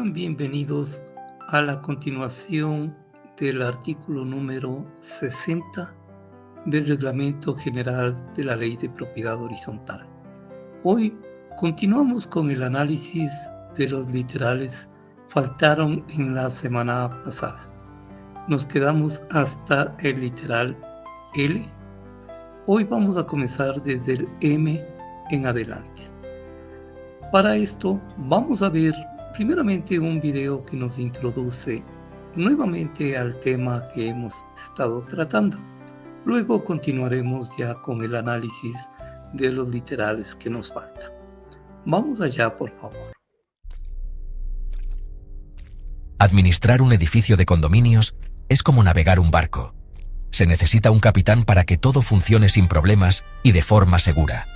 Sean bienvenidos a la continuación del artículo número 60 del Reglamento General de la Ley de Propiedad Horizontal. Hoy continuamos con el análisis de los literales faltaron en la semana pasada. Nos quedamos hasta el literal L. Hoy vamos a comenzar desde el M en adelante. Para esto vamos a ver primeramente un video que nos introduce nuevamente al tema que hemos estado tratando. Luego continuaremos ya con el análisis de los literales que nos faltan. Vamos allá, por favor. Administrar un edificio de condominios es como navegar un barco. Se necesita un capitán para que todo funcione sin problemas y de forma segura.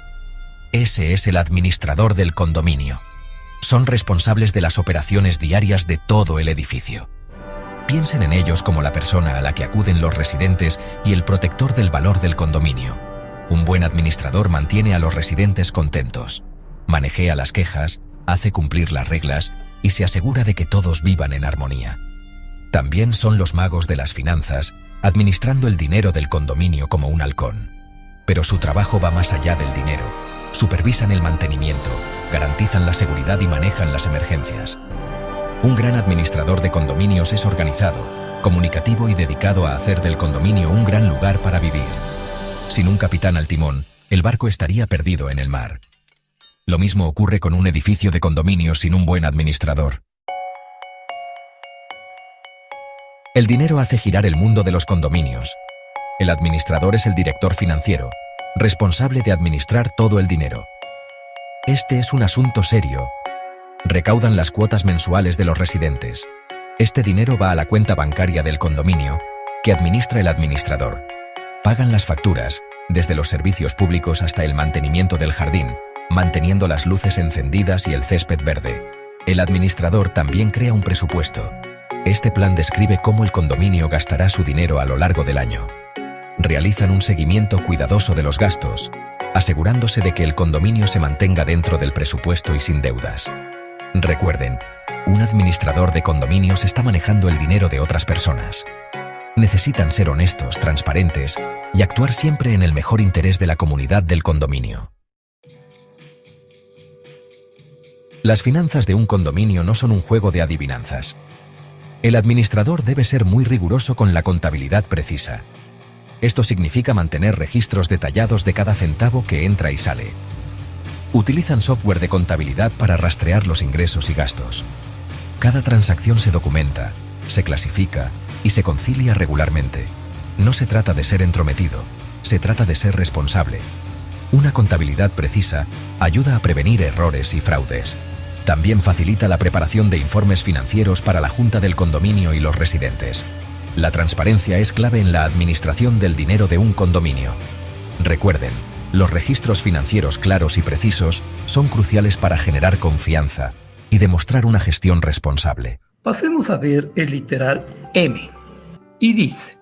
Ese es el administrador del condominio. Son responsables de las operaciones diarias de todo el edificio. Piensen en ellos como la persona a la que acuden los residentes y el protector del valor del condominio. Un buen administrador mantiene a los residentes contentos, manejea las quejas, hace cumplir las reglas y se asegura de que todos vivan en armonía. También son los magos de las finanzas, administrando el dinero del condominio como un halcón. Pero su trabajo va más allá del dinero. Supervisan el mantenimiento, garantizan la seguridad y manejan las emergencias. Un gran administrador de condominios es organizado, comunicativo y dedicado a hacer del condominio un gran lugar para vivir. Sin un capitán al timón, el barco estaría perdido en el mar. Lo mismo ocurre con un edificio de condominios sin un buen administrador. El dinero hace girar el mundo de los condominios. El administrador es el director financiero, responsable de administrar todo el dinero. Este es un asunto serio. Recaudan las cuotas mensuales de los residentes. Este dinero va a la cuenta bancaria del condominio, que administra el administrador. Pagan las facturas, desde los servicios públicos hasta el mantenimiento del jardín, manteniendo las luces encendidas y el césped verde. El administrador también crea un presupuesto. Este plan describe cómo el condominio gastará su dinero a lo largo del año. Realizan un seguimiento cuidadoso de los gastos, asegurándose de que el condominio se mantenga dentro del presupuesto y sin deudas. Recuerden, un administrador de condominios está manejando el dinero de otras personas. Necesitan ser honestos, transparentes y actuar siempre en el mejor interés de la comunidad del condominio. Las finanzas de un condominio no son un juego de adivinanzas. El administrador debe ser muy riguroso con la contabilidad precisa. Esto significa mantener registros detallados de cada centavo que entra y sale. Utilizan software de contabilidad para rastrear los ingresos y gastos. Cada transacción se documenta, se clasifica y se concilia regularmente. No se trata de ser entrometido, se trata de ser responsable. Una contabilidad precisa ayuda a prevenir errores y fraudes. También facilita la preparación de informes financieros para la junta del condominio y los residentes. La transparencia es clave en la administración del dinero de un condominio. Recuerden, los registros financieros claros y precisos son cruciales para generar confianza y demostrar una gestión responsable. Pasemos a ver el literal M. Y dice: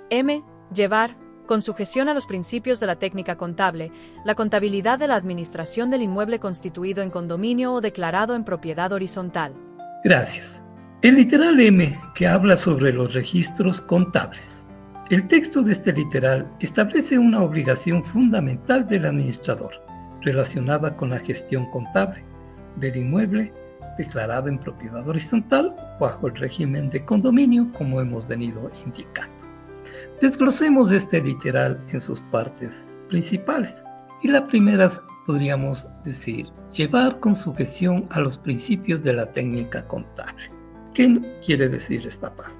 M. Llevar, con sujeción a los principios de la técnica contable, la contabilidad de la administración del inmueble constituido en condominio o declarado en propiedad horizontal. Gracias. El literal M, que habla sobre los registros contables. El texto de este literal establece una obligación fundamental del administrador relacionada con la gestión contable del inmueble declarado en propiedad horizontal o bajo el régimen de condominio, como hemos venido indicando. Desglosemos este literal en sus partes principales. Y la primera podríamos decir, llevar con sujeción a los principios de la técnica contable. ¿Qué quiere decir esta parte?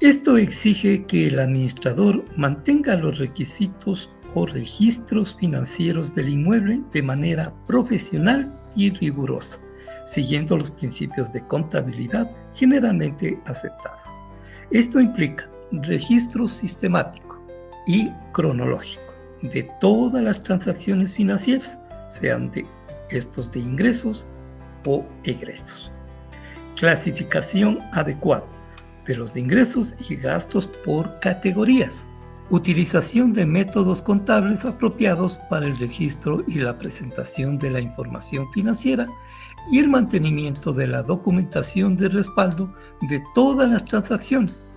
Esto exige que el administrador mantenga los requisitos o registros financieros del inmueble de manera profesional y rigurosa, siguiendo los principios de contabilidad generalmente aceptados. Esto implica registro sistemático y cronológico de todas las transacciones financieras, sean de estos de ingresos o egresos. Clasificación adecuada de los ingresos y gastos por categorías. Utilización de métodos contables apropiados para el registro y la presentación de la información financiera y el mantenimiento de la documentación de respaldo de todas las transacciones,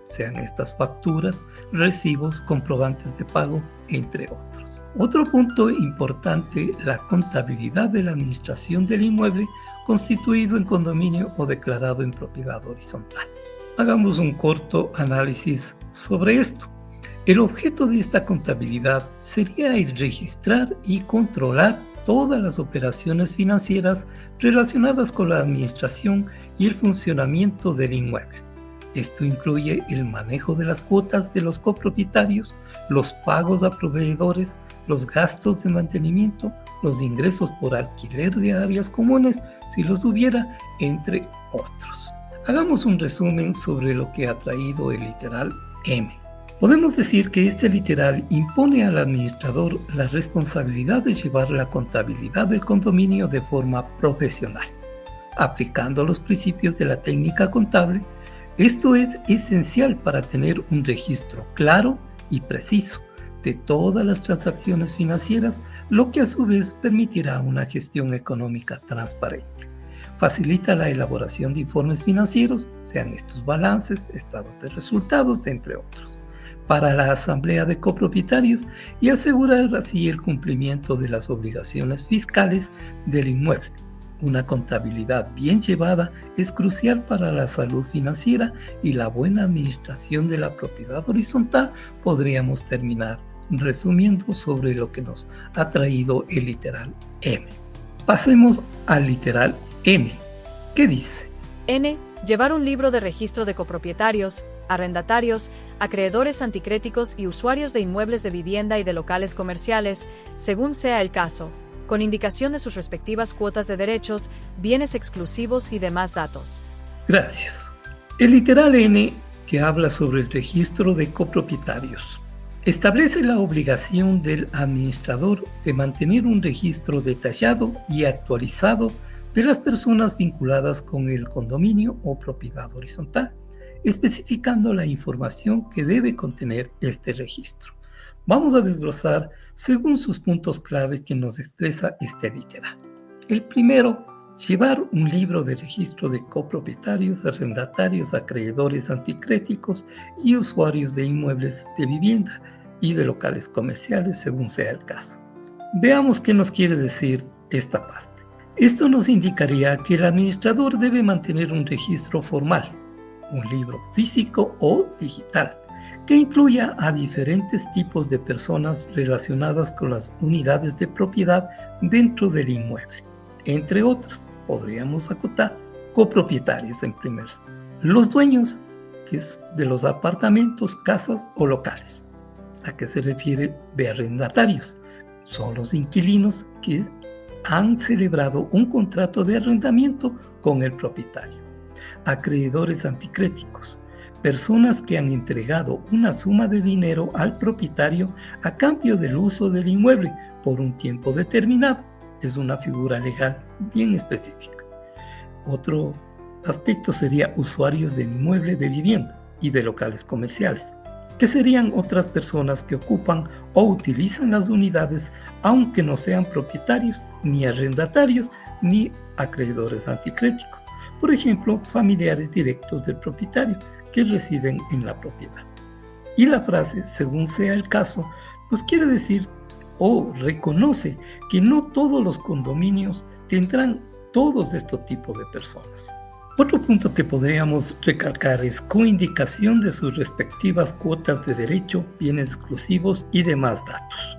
sean estas facturas, recibos, comprobantes de pago, entre otros. Otro punto importante, la contabilidad de la administración del inmueble constituido en condominio o declarado en propiedad horizontal. Hagamos un corto análisis sobre esto. El objeto de esta contabilidad sería el registrar y controlar todas las operaciones financieras relacionadas con la administración y el funcionamiento del inmueble. Esto incluye el manejo de las cuotas de los copropietarios, los pagos a proveedores, los gastos de mantenimiento, los ingresos por alquiler de áreas comunes, si los hubiera, entre otros. Hagamos un resumen sobre lo que ha traído el literal M. Podemos decir que este literal impone al administrador la responsabilidad de llevar la contabilidad del condominio de forma profesional, aplicando los principios de la técnica contable. Esto es esencial para tener un registro claro y preciso de todas las transacciones financieras, lo que a su vez permitirá una gestión económica transparente. Facilita la elaboración de informes financieros, sean estos balances, estados de resultados, entre otros, para la asamblea de copropietarios y asegurar así el cumplimiento de las obligaciones fiscales del inmueble. Una contabilidad bien llevada es crucial para la salud financiera y la buena administración de la propiedad horizontal. Podríamos terminar resumiendo sobre lo que nos ha traído el literal M. Pasemos al literal N. ¿Qué dice? N. Llevar un libro de registro de copropietarios, arrendatarios, acreedores anticréticos y usuarios de inmuebles de vivienda y de locales comerciales, según sea el caso, con indicación de sus respectivas cuotas de derechos, bienes exclusivos y demás datos. Gracias. El literal N, que habla sobre el registro de copropietarios, establece la obligación del administrador de mantener un registro detallado y actualizado de las personas vinculadas con el condominio o propiedad horizontal, especificando la información que debe contener este registro. Vamos a desglosar según sus puntos clave que nos expresa este literal. El primero, llevar un libro de registro de copropietarios, arrendatarios, acreedores anticréticos y usuarios de inmuebles de vivienda y de locales comerciales, según sea el caso. Veamos qué nos quiere decir esta parte. Esto nos indicaría que el administrador debe mantener un registro formal, un libro físico o digital, que incluya a diferentes tipos de personas relacionadas con las unidades de propiedad dentro del inmueble. Entre otras, podríamos acotar copropietarios en primer, los dueños, que es de los apartamentos, casas o locales. ¿A qué se refiere de arrendatarios? Son los inquilinos que han celebrado un contrato de arrendamiento con el propietario. Acreedores anticréticos, personas que han entregado una suma de dinero al propietario a cambio del uso del inmueble por un tiempo determinado. Es una figura legal bien específica. Otro aspecto sería usuarios del inmueble de vivienda y de locales comerciales, que serían otras personas que ocupan o utilizan las unidades aunque no sean propietarios, ni arrendatarios, ni acreedores anticréticos. Por ejemplo, familiares directos del propietario que residen en la propiedad. Y la frase, según sea el caso, nos quiere decir o reconoce que no todos los condominios tendrán todos estos tipos de personas. Otro punto que podríamos recalcar es coindicación de sus respectivas cuotas de derecho, bienes exclusivos y demás datos.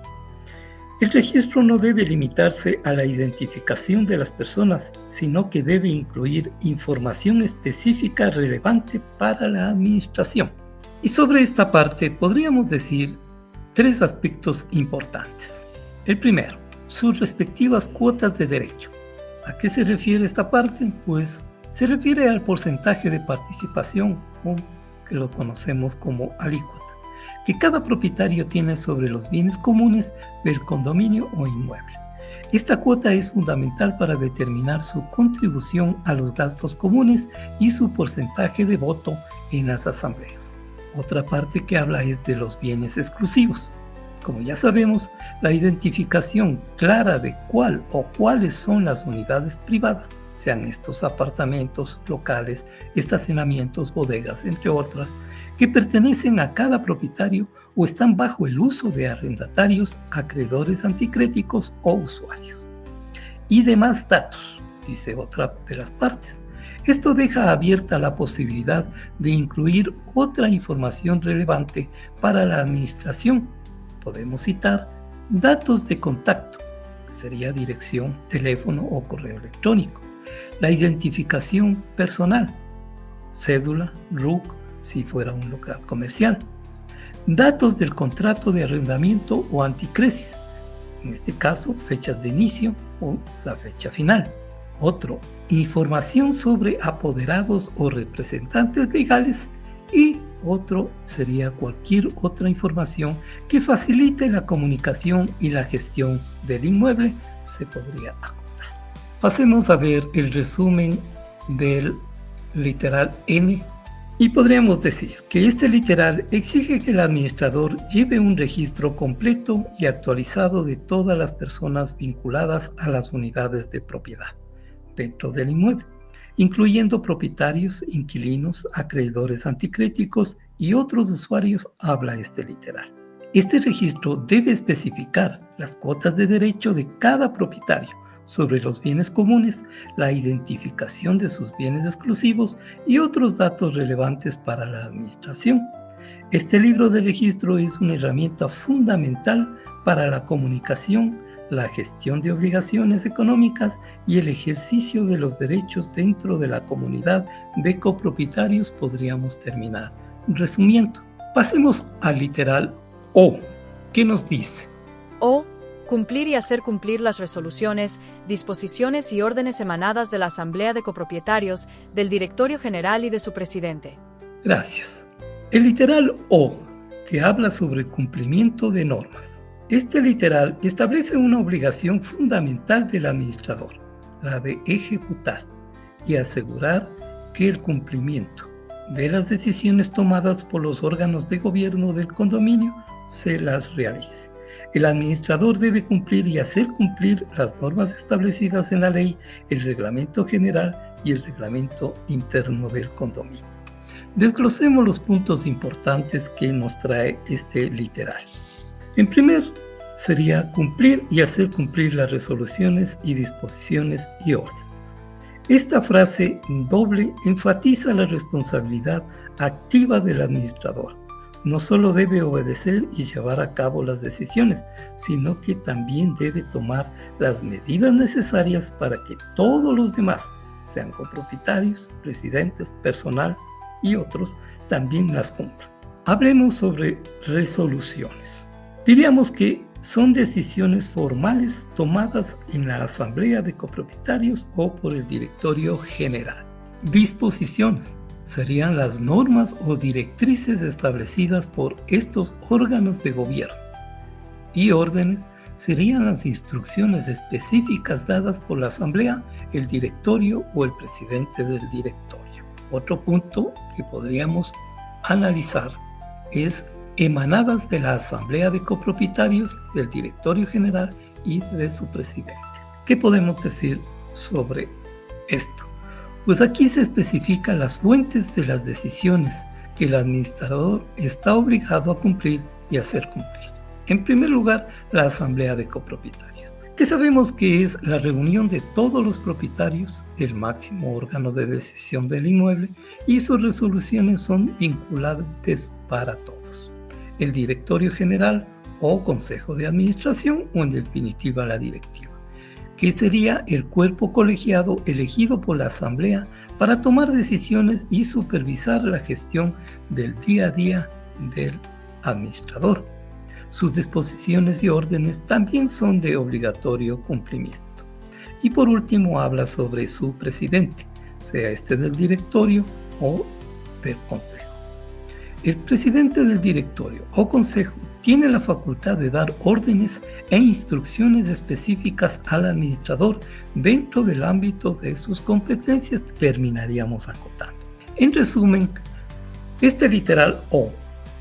El registro no debe limitarse a la identificación de las personas, sino que debe incluir información específica relevante para la administración. Y sobre esta parte podríamos decir tres aspectos importantes. El primero, sus respectivas cuotas de derecho. ¿A qué se refiere esta parte? Pues se refiere al porcentaje de participación, o que lo conocemos como alícuota, que cada propietario tiene sobre los bienes comunes del condominio o inmueble. Esta cuota es fundamental para determinar su contribución a los gastos comunes y su porcentaje de voto en las asambleas. Otra parte que habla es de los bienes exclusivos, Como ya sabemos, la identificación clara de cuál o cuáles son las unidades privadas, sean estos apartamentos, locales, estacionamientos, bodegas, entre otras, que pertenecen a cada propietario o están bajo el uso de arrendatarios, acreedores anticréticos o usuarios. Y demás datos, dice otra de las partes. Esto deja abierta la posibilidad de incluir otra información relevante para la administración. Podemos citar datos de contacto, que sería dirección, teléfono o correo electrónico, la identificación personal, cédula, RUC, si fuera un local comercial, datos del contrato de arrendamiento o anticresis, en este caso fechas de inicio o la fecha final. Otro, información sobre apoderados o representantes legales, y otro sería cualquier otra información que facilite la comunicación y la gestión del inmueble se podría acotar. Pasemos a ver el resumen del literal N. Y podríamos decir que este literal exige que el administrador lleve un registro completo y actualizado de todas las personas vinculadas a las unidades de propiedad dentro del inmueble, incluyendo propietarios, inquilinos, acreedores anticréticos y otros usuarios, habla este literal. Este registro debe especificar las cuotas de derecho de cada propietario sobre los bienes comunes, la identificación de sus bienes exclusivos y otros datos relevantes para la administración. Este libro de registro es una herramienta fundamental para la comunicación, la gestión de obligaciones económicas y el ejercicio de los derechos dentro de la comunidad de copropietarios. Podríamos terminar resumiendo. Pasemos al literal O. ¿Qué nos dice? O. Cumplir y hacer cumplir las resoluciones, disposiciones y órdenes emanadas de la Asamblea de Copropietarios, del Directorio General y de su presidente. Gracias. El literal O, que habla sobre el cumplimiento de normas. Este literal establece una obligación fundamental del administrador, la de ejecutar y asegurar que el cumplimiento de las decisiones tomadas por los órganos de gobierno del condominio se las realice. El administrador debe cumplir y hacer cumplir las normas establecidas en la ley, el reglamento general y el reglamento interno del condominio. Desglosemos los puntos importantes que nos trae este literal. En primer, sería cumplir y hacer cumplir las resoluciones y disposiciones y órdenes. Esta frase doble enfatiza la responsabilidad activa del administrador. No solo debe obedecer y llevar a cabo las decisiones, sino que también debe tomar las medidas necesarias para que todos los demás, sean copropietarios, residentes, personal y otros, también las cumplan. Hablemos sobre resoluciones. Diríamos que son decisiones formales tomadas en la Asamblea de Copropietarios o por el Directorio General. Disposiciones serían las normas o directrices establecidas por estos órganos de gobierno. Y órdenes serían las instrucciones específicas dadas por la Asamblea, el directorio o el presidente del directorio. Otro punto que podríamos analizar es emanadas de la Asamblea de Copropietarios, del Directorio General y de su presidente. ¿Qué podemos decir sobre esto? Pues aquí se especifican las fuentes de las decisiones que el administrador está obligado a cumplir y hacer cumplir. En primer lugar, la Asamblea de Copropietarios, que sabemos que es la reunión de todos los propietarios, el máximo órgano de decisión del inmueble, y sus resoluciones son vinculantes para todos. El Directorio General o Consejo de Administración, o en definitiva la directiva, que sería el cuerpo colegiado elegido por la Asamblea para tomar decisiones y supervisar la gestión del día a día del administrador. Sus disposiciones y órdenes también son de obligatorio cumplimiento. Y por último habla sobre su presidente, sea este del directorio o del consejo. El presidente del directorio o consejo tiene la facultad de dar órdenes e instrucciones específicas al administrador dentro del ámbito de sus competencias. Terminaríamos acotando. En resumen, este literal O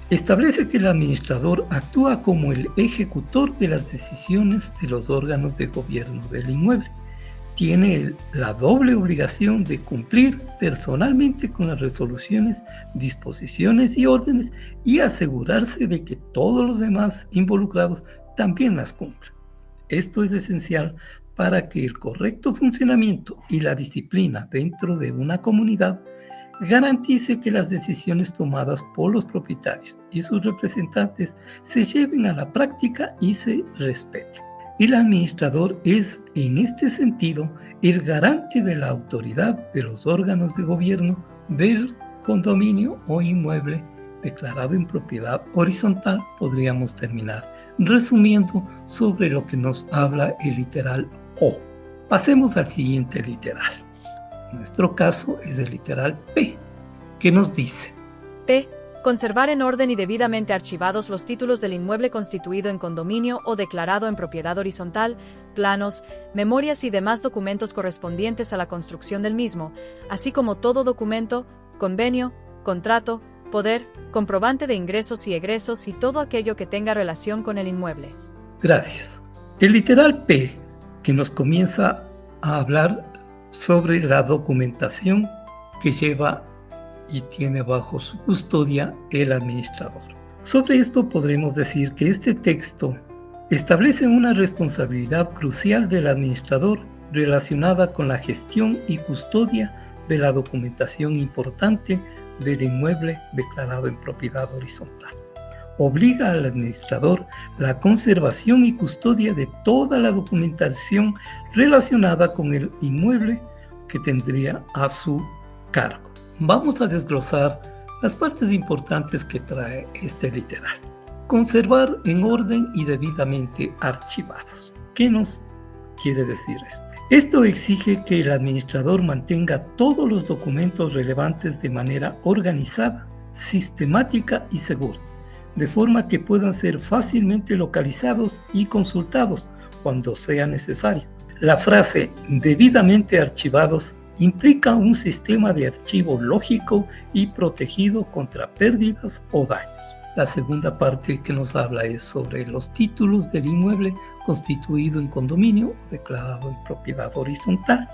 Establece que el administrador actúa como el ejecutor de las decisiones de los órganos de gobierno del inmueble. Tiene la doble obligación de cumplir personalmente con las resoluciones, disposiciones y órdenes y asegurarse de que todos los demás involucrados también las cumplan. Esto es esencial para que el correcto funcionamiento y la disciplina dentro de una comunidad garantice que las decisiones tomadas por los propietarios y sus representantes se lleven a la práctica y se respeten. El administrador es, en este sentido, el garante de la autoridad de los órganos de gobierno del condominio o inmueble declarado en propiedad horizontal. Podríamos terminar resumiendo sobre lo que nos habla el literal O. Pasemos al siguiente literal. Nuestro caso es el literal P, que nos dice: P. Conservar en orden y debidamente archivados los títulos del inmueble constituido en condominio o declarado en propiedad horizontal, planos, memorias y demás documentos correspondientes a la construcción del mismo, así como todo documento, convenio, contrato, poder, comprobante de ingresos y egresos y todo aquello que tenga relación con el inmueble. Gracias. El literal P, que nos comienza a hablar sobre la documentación que lleva y tiene bajo su custodia el administrador. Sobre esto podremos decir que este texto establece una responsabilidad crucial del administrador relacionada con la gestión y custodia de la documentación importante del inmueble declarado en propiedad horizontal. Obliga al administrador la conservación y custodia de toda la documentación relacionada con el inmueble que tendría a su cargo. Vamos a desglosar las partes importantes que trae este literal. Conservar en orden y debidamente archivados. ¿Qué nos quiere decir esto? Esto exige que el administrador mantenga todos los documentos relevantes de manera organizada, sistemática y segura, de forma que puedan ser fácilmente localizados y consultados cuando sea necesario. La frase debidamente archivados implica un sistema de archivo lógico y protegido contra pérdidas o daños. La segunda parte que nos habla es sobre los títulos del inmueble constituido en condominio o declarado en propiedad horizontal.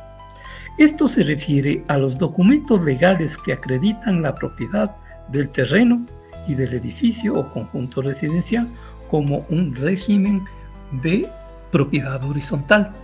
Esto se refiere a los documentos legales que acreditan la propiedad del terreno y del edificio o conjunto residencial como un régimen de propiedad horizontal.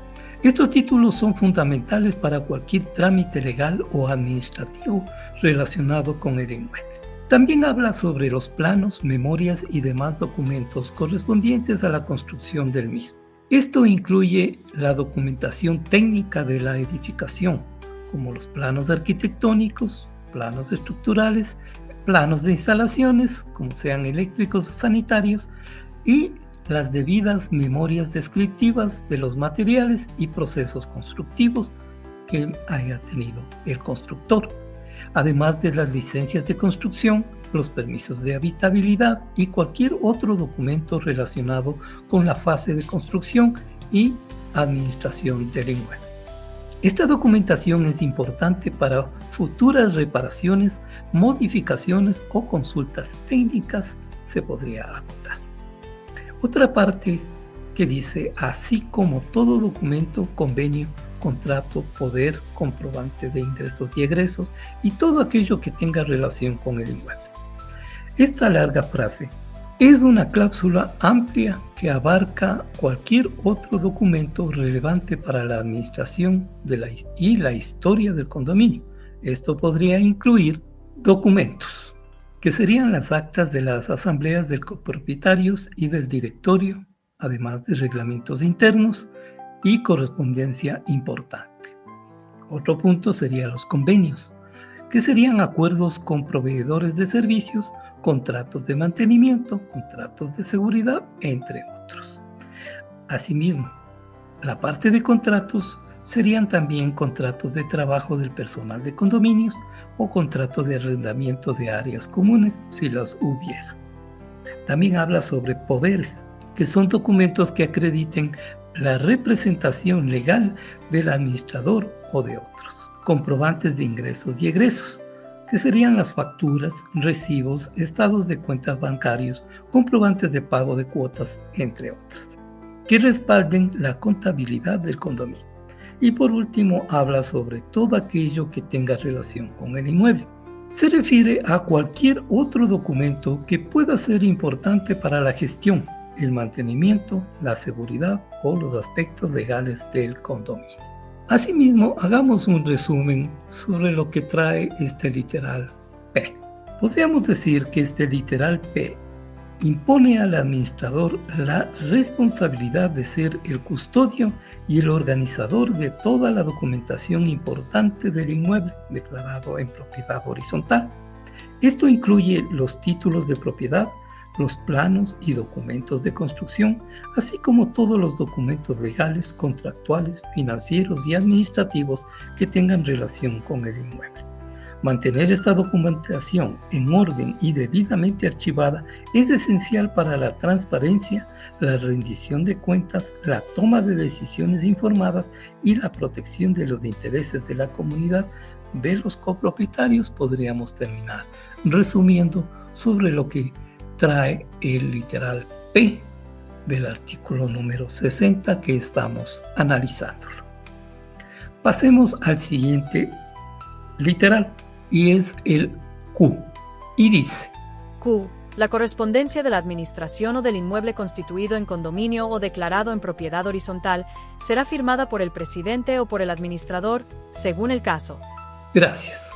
Estos títulos son fundamentales para cualquier trámite legal o administrativo relacionado con el inmueble. También habla sobre los planos, memorias y demás documentos correspondientes a la construcción del mismo. Esto incluye la documentación técnica de la edificación, como los planos arquitectónicos, planos estructurales, planos de instalaciones, como sean eléctricos o sanitarios, y las debidas memorias descriptivas de los materiales y procesos constructivos que haya tenido el constructor, además de las licencias de construcción, los permisos de habitabilidad y cualquier otro documento relacionado con la fase de construcción y administración del inmueble. Esta documentación es importante para futuras reparaciones, modificaciones o consultas técnicas, se podría acotar. Otra parte que dice, así como todo documento, convenio, contrato, poder, comprobante de ingresos y egresos y todo aquello que tenga relación con el inmueble. Esta larga frase es una cláusula amplia que abarca cualquier otro documento relevante para la administración y la historia del condominio. Esto podría incluir documentos, que serían las actas de las asambleas de copropietarios y del directorio, además de reglamentos internos y correspondencia importante. Otro punto serían los convenios, que serían acuerdos con proveedores de servicios, contratos de mantenimiento, contratos de seguridad, entre otros. Asimismo, la parte de contratos serían también contratos de trabajo del personal de condominios o contratos de arrendamiento de áreas comunes, si las hubiera. También habla sobre poderes, que son documentos que acrediten la representación legal del administrador o de otros. Comprobantes de ingresos y egresos, que serían las facturas, recibos, estados de cuentas bancarios, comprobantes de pago de cuotas, entre otras, que respalden la contabilidad del condominio. Y por último, habla sobre todo aquello que tenga relación con el inmueble. Se refiere a cualquier otro documento que pueda ser importante para la gestión, el mantenimiento, la seguridad o los aspectos legales del condominio. Asimismo, hagamos un resumen sobre lo que trae este literal P. Podríamos decir que este literal P impone al administrador la responsabilidad de ser el custodio y el organizador de toda la documentación importante del inmueble declarado en propiedad horizontal. Esto incluye los títulos de propiedad, los planos y documentos de construcción, así como todos los documentos legales, contractuales, financieros y administrativos que tengan relación con el inmueble. Mantener esta documentación en orden y debidamente archivada es esencial para la transparencia, la rendición de cuentas, la toma de decisiones informadas y la protección de los intereses de la comunidad de los copropietarios. Podríamos terminar resumiendo sobre lo que trae el literal P del artículo número 60 que estamos analizándolo. Pasemos al siguiente literal y es el Q y dice: Q. La correspondencia de la administración o del inmueble constituido en condominio o declarado en propiedad horizontal será firmada por el presidente o por el administrador, según el caso. Gracias.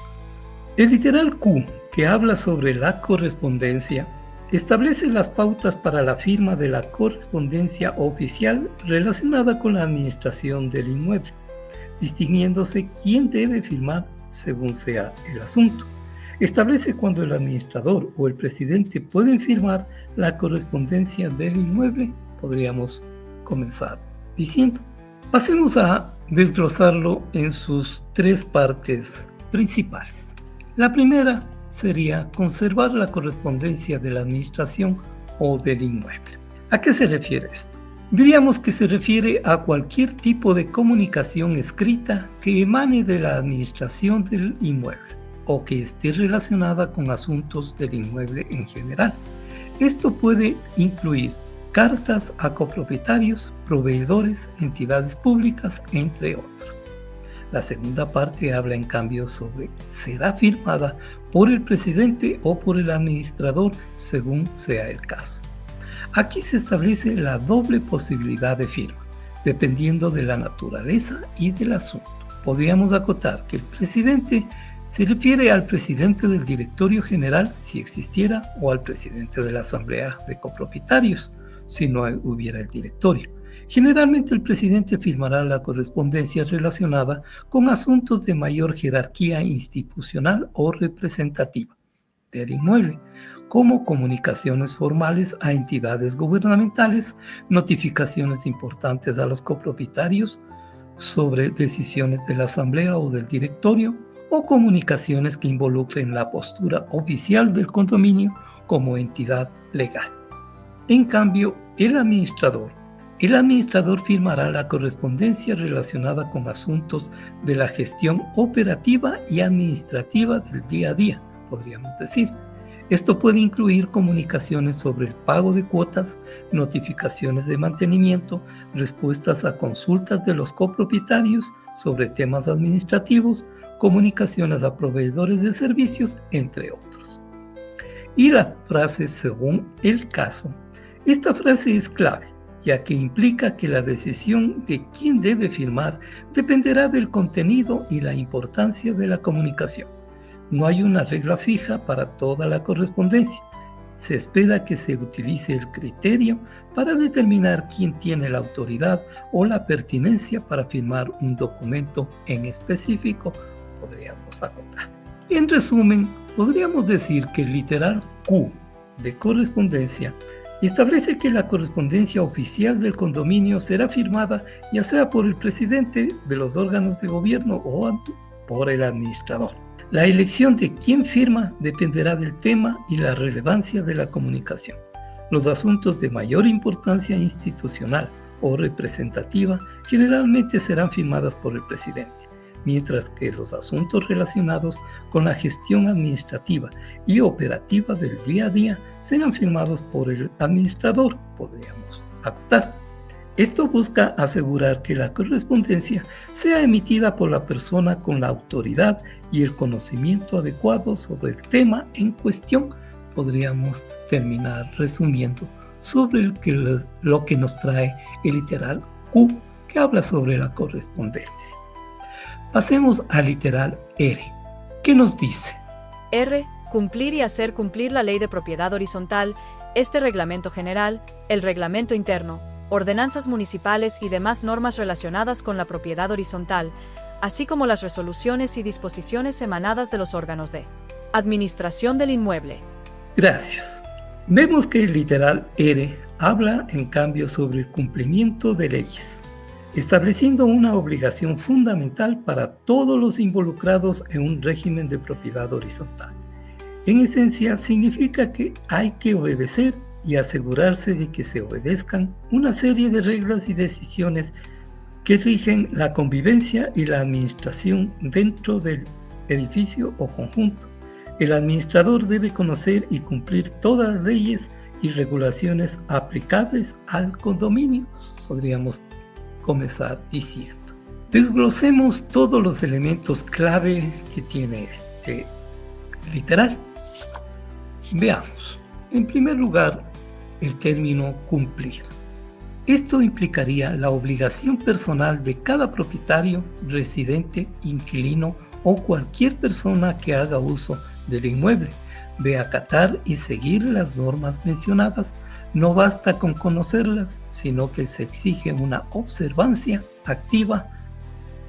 El literal Q, que habla sobre la correspondencia, establece las pautas para la firma de la correspondencia oficial relacionada con la administración del inmueble, distinguiéndose quién debe firmar según sea el asunto. Establece cuando el administrador o el presidente pueden firmar la correspondencia del inmueble. Podríamos comenzar diciendo. Pasemos a desglosarlo en sus tres partes principales. La primera sería conservar la correspondencia de la administración o del inmueble. ¿A qué se refiere esto? Diríamos que se refiere a cualquier tipo de comunicación escrita que emane de la administración del inmueble o que esté relacionada con asuntos del inmueble en general. Esto puede incluir cartas a copropietarios, proveedores, entidades públicas, entre otros. La segunda parte habla en cambio sobre será firmada por el presidente o por el administrador según sea el caso. Aquí se establece la doble posibilidad de firma, dependiendo de la naturaleza y del asunto. Podríamos acotar que el presidente se refiere al presidente del directorio general, si existiera, o al presidente de la asamblea de copropietarios, si no hubiera el directorio. Generalmente el presidente firmará la correspondencia relacionada con asuntos de mayor jerarquía institucional o representativa del inmueble, como comunicaciones formales a entidades gubernamentales, notificaciones importantes a los copropietarios sobre decisiones de la asamblea o del directorio, o comunicaciones que involucren la postura oficial del condominio como entidad legal. En cambio, el administrador firmará la correspondencia relacionada con asuntos de la gestión operativa y administrativa del día a día, podríamos decir. Esto puede incluir comunicaciones sobre el pago de cuotas, notificaciones de mantenimiento, respuestas a consultas de los copropietarios sobre temas administrativos, comunicaciones a proveedores de servicios, entre otros. Y la frase según el caso. Esta frase es clave, ya que implica que la decisión de quién debe firmar dependerá del contenido y la importancia de la comunicación. No hay una regla fija para toda la correspondencia. Se espera que se utilice el criterio para determinar quién tiene la autoridad o la pertinencia para firmar un documento en específico, podríamos acotar. En resumen, podríamos decir que el literal Q de correspondencia establece que la correspondencia oficial del condominio será firmada ya sea por el presidente de los órganos de gobierno o por el administrador. La elección de quién firma dependerá del tema y la relevancia de la comunicación. Los asuntos de mayor importancia institucional o representativa generalmente serán firmadas por el presidente, mientras que los asuntos relacionados con la gestión administrativa y operativa del día a día serán firmados por el administrador, podríamos acotar. Esto busca asegurar que la correspondencia sea emitida por la persona con la autoridad y el conocimiento adecuado sobre el tema en cuestión. Podríamos terminar resumiendo sobre lo que nos trae el literal Q, que habla sobre la correspondencia. Pasemos al literal R. ¿Qué nos dice? R. Cumplir y hacer cumplir la ley de propiedad horizontal, este reglamento general, el reglamento interno, ordenanzas municipales y demás normas relacionadas con la propiedad horizontal, así como las resoluciones y disposiciones emanadas de los órganos de administración del inmueble. Gracias. Vemos que el literal R habla, en cambio, sobre el cumplimiento de leyes, estableciendo una obligación fundamental para todos los involucrados en un régimen de propiedad horizontal. En esencia, significa que hay que obedecer y asegurarse de que se obedezcan una serie de reglas y decisiones que rigen la convivencia y la administración dentro del edificio o conjunto. El administrador debe conocer y cumplir todas las leyes y regulaciones aplicables al condominio, podríamos comenzar diciendo. Desglosemos todos los elementos clave que tiene este literal. Veamos. En primer lugar, el término cumplir. Esto implicaría la obligación personal de cada propietario, residente, inquilino o cualquier persona que haga uso del inmueble de acatar y seguir las normas mencionadas. No basta con conocerlas, sino que se exige una observancia activa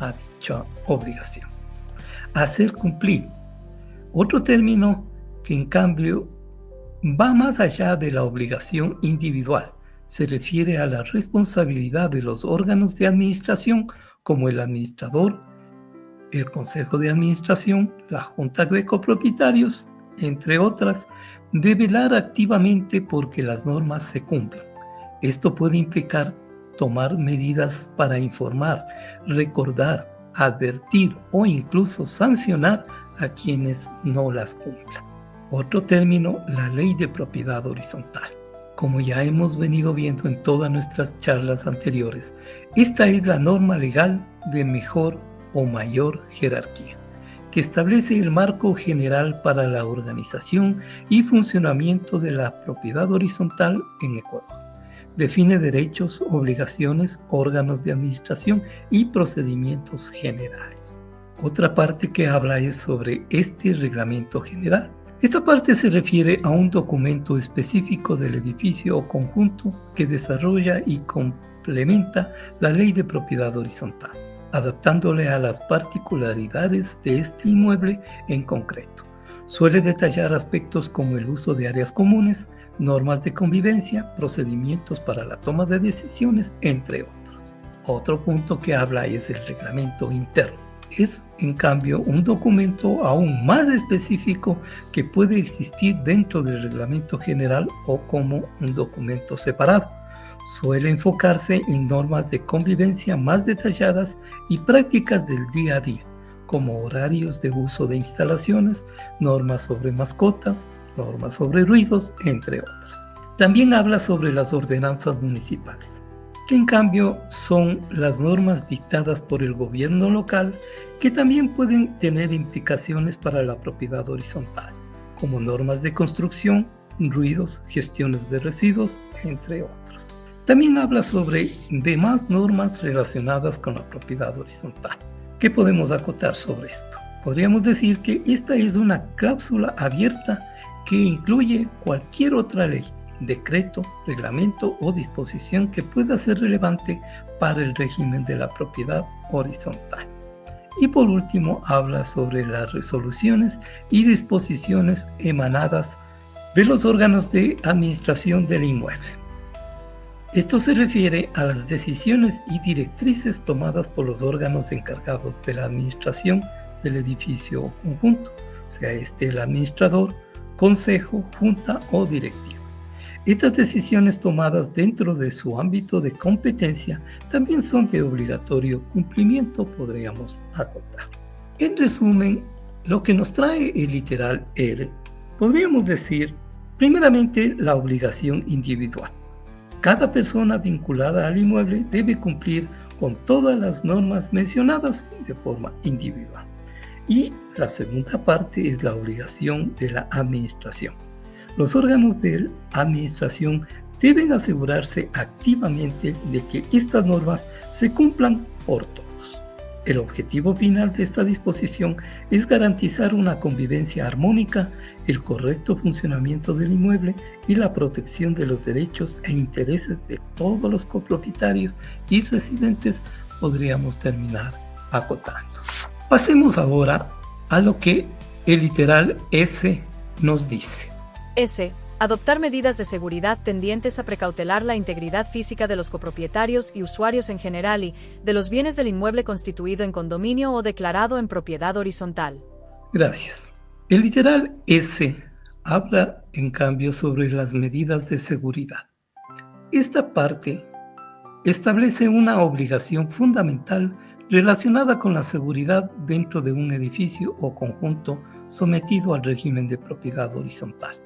a dicha obligación. Hacer cumplir. Otro término que en cambio va más allá de la obligación individual. Se refiere a la responsabilidad de los órganos de administración como el administrador, el consejo de administración, la junta de copropietarios, entre otras, de velar activamente porque las normas se cumplan. Esto puede implicar tomar medidas para informar, recordar, advertir o incluso sancionar a quienes no las cumplan. Otro término, la ley de propiedad horizontal. Como ya hemos venido viendo en todas nuestras charlas anteriores, esta es la norma legal de mejor o mayor jerarquía, que establece el marco general para la organización y funcionamiento de la propiedad horizontal en Ecuador. Define derechos, obligaciones, órganos de administración y procedimientos generales. Otra parte que habla es sobre este reglamento general. Esta parte se refiere a un documento específico del edificio o conjunto que desarrolla y complementa la ley de propiedad horizontal, adaptándole a las particularidades de este inmueble en concreto. Suele detallar aspectos como el uso de áreas comunes, normas de convivencia, procedimientos para la toma de decisiones, entre otros. Otro punto que habla es el reglamento interno. Es, en cambio, un documento aún más específico que puede existir dentro del reglamento general o como un documento separado. Suele enfocarse en normas de convivencia más detalladas y prácticas del día a día, como horarios de uso de instalaciones, normas sobre mascotas, normas sobre ruidos, entre otras. También habla sobre las ordenanzas municipales, que en cambio son las normas dictadas por el gobierno local que también pueden tener implicaciones para la propiedad horizontal, como normas de construcción, ruidos, gestiones de residuos, entre otros. También habla sobre demás normas relacionadas con la propiedad horizontal. ¿Qué podemos acotar sobre esto? Podríamos decir que esta es una cláusula abierta que incluye cualquier otra ley, decreto, reglamento o disposición que pueda ser relevante para el régimen de la propiedad horizontal. Y por último, habla sobre las resoluciones y disposiciones emanadas de los órganos de administración del inmueble. Esto se refiere a las decisiones y directrices tomadas por los órganos encargados de la administración del edificio o conjunto, sea este el administrador, consejo, junta o directivo. Estas decisiones tomadas dentro de su ámbito de competencia también son de obligatorio cumplimiento, podríamos acotar. En resumen, lo que nos trae el literal R, podríamos decir, primeramente, la obligación individual. Cada persona vinculada al inmueble debe cumplir con todas las normas mencionadas de forma individual. Y la segunda parte es la obligación de la administración. Los órganos de la administración deben asegurarse activamente de que estas normas se cumplan por todos. El objetivo final de esta disposición es garantizar una convivencia armónica, el correcto funcionamiento del inmueble y la protección de los derechos e intereses de todos los copropietarios y residentes, podríamos terminar acotando. Pasemos ahora a lo que el literal S nos dice. S. Adoptar medidas de seguridad tendientes a precautelar la integridad física de los copropietarios y usuarios en general y de los bienes del inmueble constituido en condominio o declarado en propiedad horizontal. Gracias. El literal S habla, en cambio, sobre las medidas de seguridad. Esta parte establece una obligación fundamental relacionada con la seguridad dentro de un edificio o conjunto sometido al régimen de propiedad horizontal.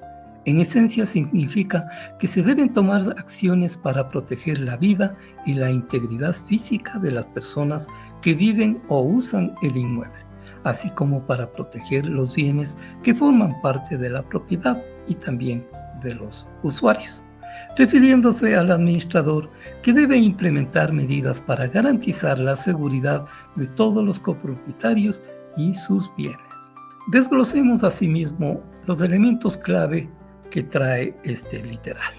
En esencia significa que se deben tomar acciones para proteger la vida y la integridad física de las personas que viven o usan el inmueble, así como para proteger los bienes que forman parte de la propiedad y también de los usuarios, refiriéndose al administrador que debe implementar medidas para garantizar la seguridad de todos los copropietarios y sus bienes. Desglosemos asimismo los elementos clave que trae este literal.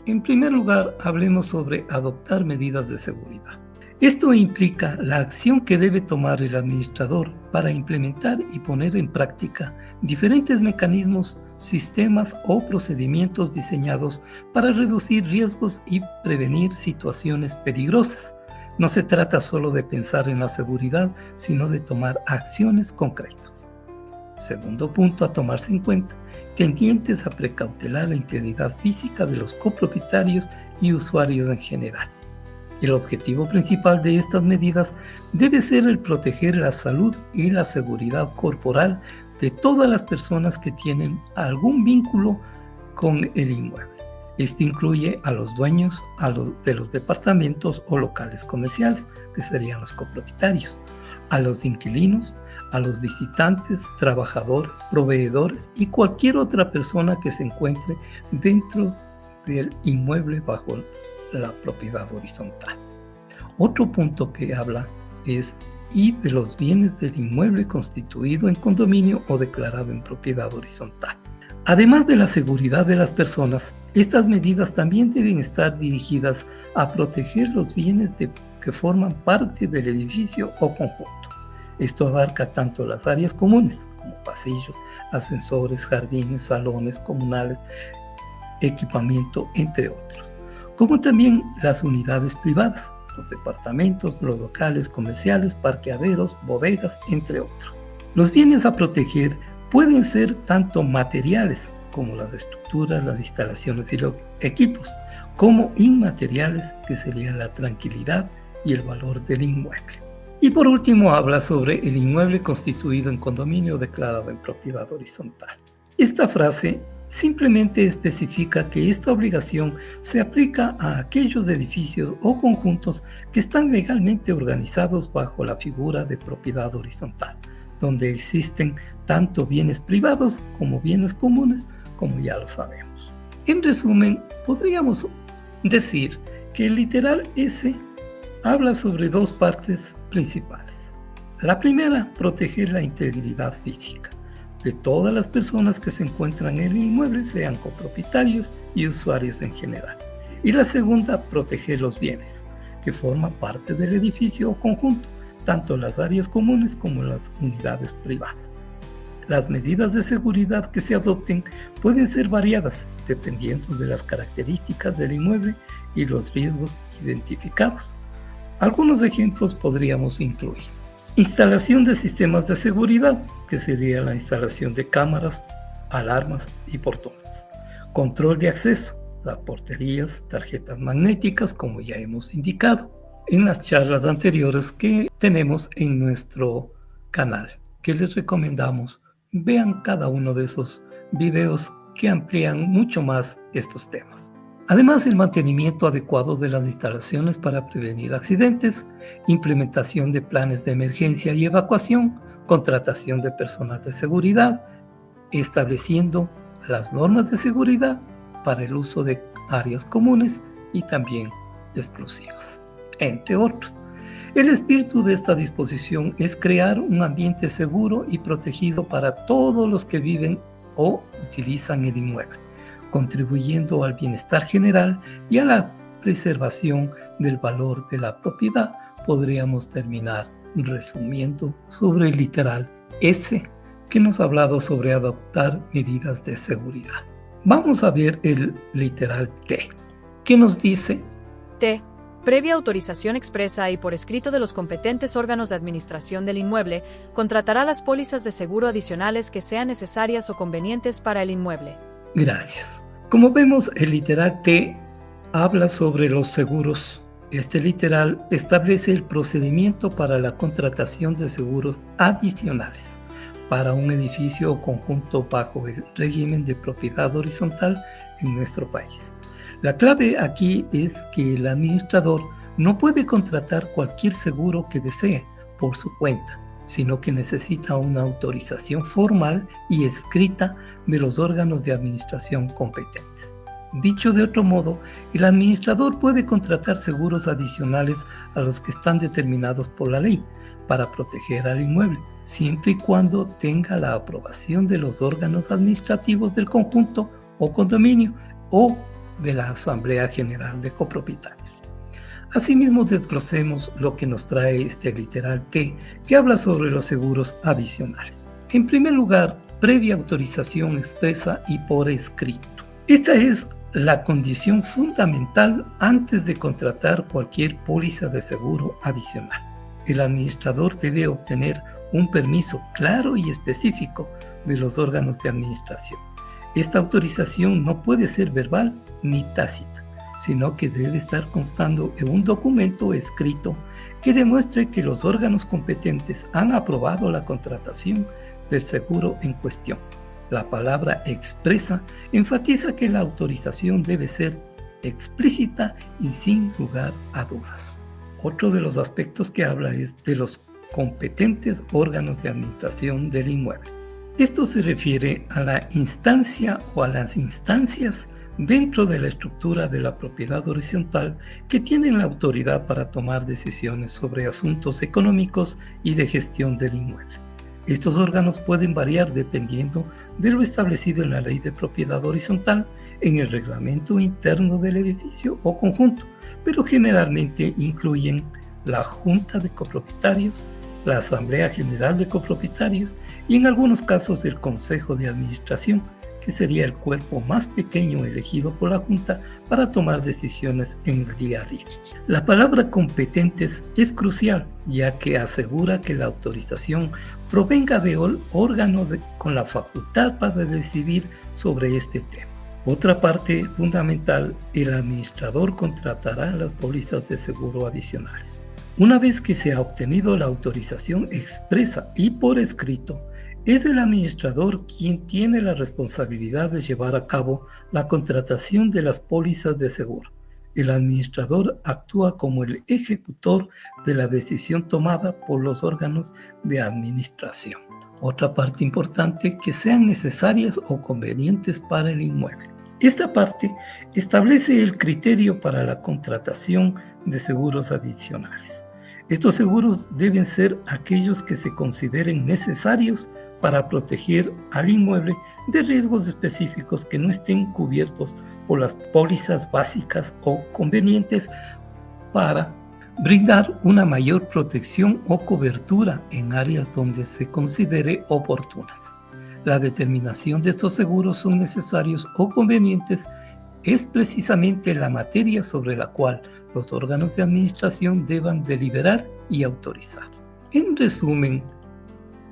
En primer lugar, hablemos sobre adoptar medidas de seguridad. Esto implica la acción que debe tomar el administrador para implementar y poner en práctica diferentes mecanismos, sistemas o procedimientos diseñados para reducir riesgos y prevenir situaciones peligrosas. No se trata solo de pensar en la seguridad, sino de tomar acciones concretas. Segundo punto a tomarse en cuenta, tendientes a precautelar la integridad física de los copropietarios y usuarios en general. El objetivo principal de estas medidas debe ser el proteger la salud y la seguridad corporal de todas las personas que tienen algún vínculo con el inmueble. Esto incluye a los dueños de los departamentos o locales comerciales, que serían los copropietarios, a los inquilinos, a los visitantes, trabajadores, proveedores y cualquier otra persona que se encuentre dentro del inmueble bajo la propiedad horizontal. Otro punto que habla es y de los bienes del inmueble constituido en condominio o declarado en propiedad horizontal. Además de la seguridad de las personas, estas medidas también deben estar dirigidas a proteger los bienes que forman parte del edificio o conjunto. Esto abarca tanto las áreas comunes como pasillos, ascensores, jardines, salones comunales, equipamiento, entre otros, como también las unidades privadas, los departamentos, los locales comerciales, parqueaderos, bodegas, entre otros. Los bienes a proteger pueden ser tanto materiales como las estructuras, las instalaciones y los equipos, como inmateriales, que serían la tranquilidad y el valor del inmueble. Y por último habla sobre el inmueble constituido en condominio declarado en propiedad horizontal. Esta frase simplemente especifica que esta obligación se aplica a aquellos edificios o conjuntos que están legalmente organizados bajo la figura de propiedad horizontal, donde existen tanto bienes privados como bienes comunes, como ya lo sabemos. En resumen, podríamos decir que el literal S habla sobre dos partes principales. La primera, proteger la integridad física de todas las personas que se encuentran en el inmueble, sean copropietarios y usuarios en general. Y la segunda, proteger los bienes que forman parte del edificio o conjunto, tanto las áreas comunes como las unidades privadas. Las medidas de seguridad que se adopten pueden ser variadas dependiendo de las características del inmueble y los riesgos identificados. Algunos ejemplos podríamos incluir: instalación de sistemas de seguridad, que sería la instalación de cámaras, alarmas y portones. Control de acceso, las porterías, tarjetas magnéticas, como ya hemos indicado en las charlas anteriores que tenemos en nuestro canal, que les recomendamos vean cada uno de esos videos que amplían mucho más estos temas. Además, el mantenimiento adecuado de las instalaciones para prevenir accidentes, implementación de planes de emergencia y evacuación, contratación de personal de seguridad, estableciendo las normas de seguridad para el uso de áreas comunes y también exclusivas, entre otros. El espíritu de esta disposición es crear un ambiente seguro y protegido para todos los que viven o utilizan el inmueble, contribuyendo al bienestar general y a la preservación del valor de la propiedad. Podríamos terminar resumiendo sobre el literal S que nos ha hablado sobre adoptar medidas de seguridad. Vamos a ver el literal T. ¿Qué nos dice? T. Previa autorización expresa y por escrito de los competentes órganos de administración del inmueble, contratará las pólizas de seguro adicionales que sean necesarias o convenientes para el inmueble. Gracias. Como vemos, el literal T habla sobre los seguros. Este literal establece el procedimiento para la contratación de seguros adicionales para un edificio o conjunto bajo el régimen de propiedad horizontal en nuestro país. La clave aquí es que el administrador no puede contratar cualquier seguro que desee por su cuenta, sino que necesita una autorización formal y escrita de los órganos de administración competentes. Dicho de otro modo, el administrador puede contratar seguros adicionales a los que están determinados por la ley para proteger al inmueble, siempre y cuando tenga la aprobación de los órganos administrativos del conjunto o condominio o de la Asamblea General de Copropietarios. Asimismo, desglosemos lo que nos trae este literal T, que habla sobre los seguros adicionales. En primer lugar, previa autorización expresa y por escrito. Esta es la condición fundamental antes de contratar cualquier póliza de seguro adicional. El administrador debe obtener un permiso claro y específico de los órganos de administración. Esta autorización no puede ser verbal ni tácita, sino que debe estar constando en un documento escrito que demuestre que los órganos competentes han aprobado la contratación del seguro en cuestión. La palabra expresa enfatiza que la autorización debe ser explícita y sin lugar a dudas. Otro de los aspectos que habla es de los competentes órganos de administración del inmueble. Esto se refiere a la instancia o a las instancias dentro de la estructura de la propiedad horizontal que tienen la autoridad para tomar decisiones sobre asuntos económicos y de gestión del inmueble. Estos órganos pueden variar dependiendo de lo establecido en la ley de propiedad horizontal, en el reglamento interno del edificio o conjunto, pero generalmente incluyen la Junta de Copropietarios, la Asamblea General de Copropietarios y en algunos casos el Consejo de Administración, que sería el cuerpo más pequeño elegido por la Junta para tomar decisiones en el día a día. La palabra competentes es crucial, ya que asegura que la autorización provenga de un órgano con la facultad para decidir sobre este tema. Otra parte fundamental, el administrador contratará las pólizas de seguro adicionales. Una vez que se ha obtenido la autorización expresa y por escrito, es el administrador quien tiene la responsabilidad de llevar a cabo la contratación de las pólizas de seguro. El administrador actúa como el ejecutor de la decisión tomada por los órganos de administración. Otra parte importante, que sean necesarias o convenientes para el inmueble. Esta parte establece el criterio para la contratación de seguros adicionales. Estos seguros deben ser aquellos que se consideren necesarios para proteger al inmueble de riesgos específicos que no estén cubiertos por las pólizas básicas o convenientes para brindar una mayor protección o cobertura en áreas donde se considere oportunas. La determinación de estos seguros son necesarios o convenientes es precisamente la materia sobre la cual los órganos de administración deban deliberar y autorizar. En resumen,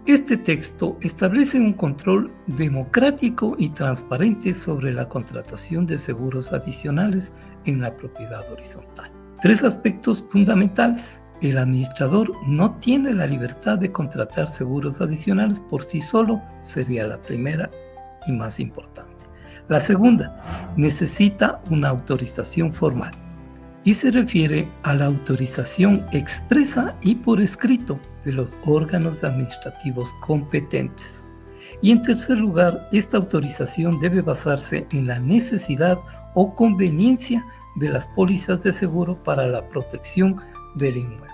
Este texto establece un control democrático y transparente sobre la contratación de seguros adicionales en la propiedad horizontal. 3 aspectos fundamentales. El administrador no tiene la libertad de contratar seguros adicionales por sí solo, sería la primera y más importante. La segunda, necesita una autorización formal y se refiere a la autorización expresa y por escrito de los órganos administrativos competentes. Y en tercer lugar, esta autorización debe basarse en la necesidad o conveniencia de las pólizas de seguro para la protección del inmueble.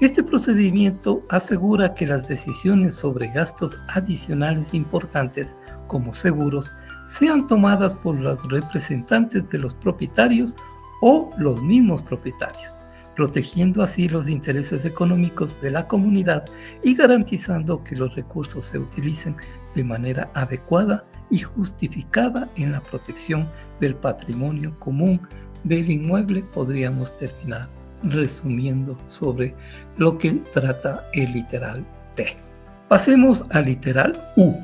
Este procedimiento asegura que las decisiones sobre gastos adicionales importantes, como seguros, sean tomadas por los representantes de los propietarios o los mismos propietarios, protegiendo así los intereses económicos de la comunidad y garantizando que los recursos se utilicen de manera adecuada y justificada en la protección del patrimonio común del inmueble. Podríamos terminar resumiendo sobre lo que trata el literal T. Pasemos al literal U.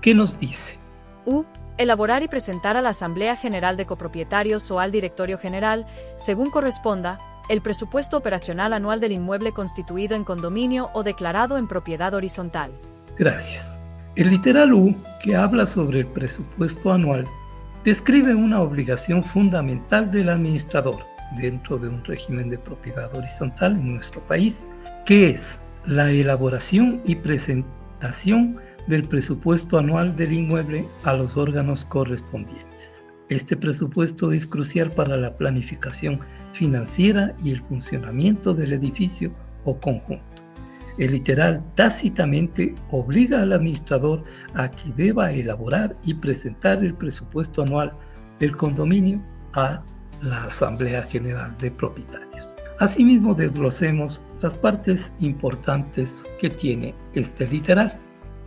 ¿Qué nos dice? U. Elaborar y presentar a la Asamblea General de Copropietarios o al Directorio General, según corresponda, el presupuesto operacional anual del inmueble constituido en condominio o declarado en propiedad horizontal. Gracias. El literal U, que habla sobre el presupuesto anual, describe una obligación fundamental del administrador dentro de un régimen de propiedad horizontal en nuestro país, que es la elaboración y presentación del presupuesto anual del inmueble a los órganos correspondientes. Este presupuesto es crucial para la planificación financiera y el funcionamiento del edificio o conjunto. El literal tácitamente obliga al administrador a que deba elaborar y presentar el presupuesto anual del condominio a la Asamblea General de Propietarios. Asimismo, desglosemos las partes importantes que tiene este literal.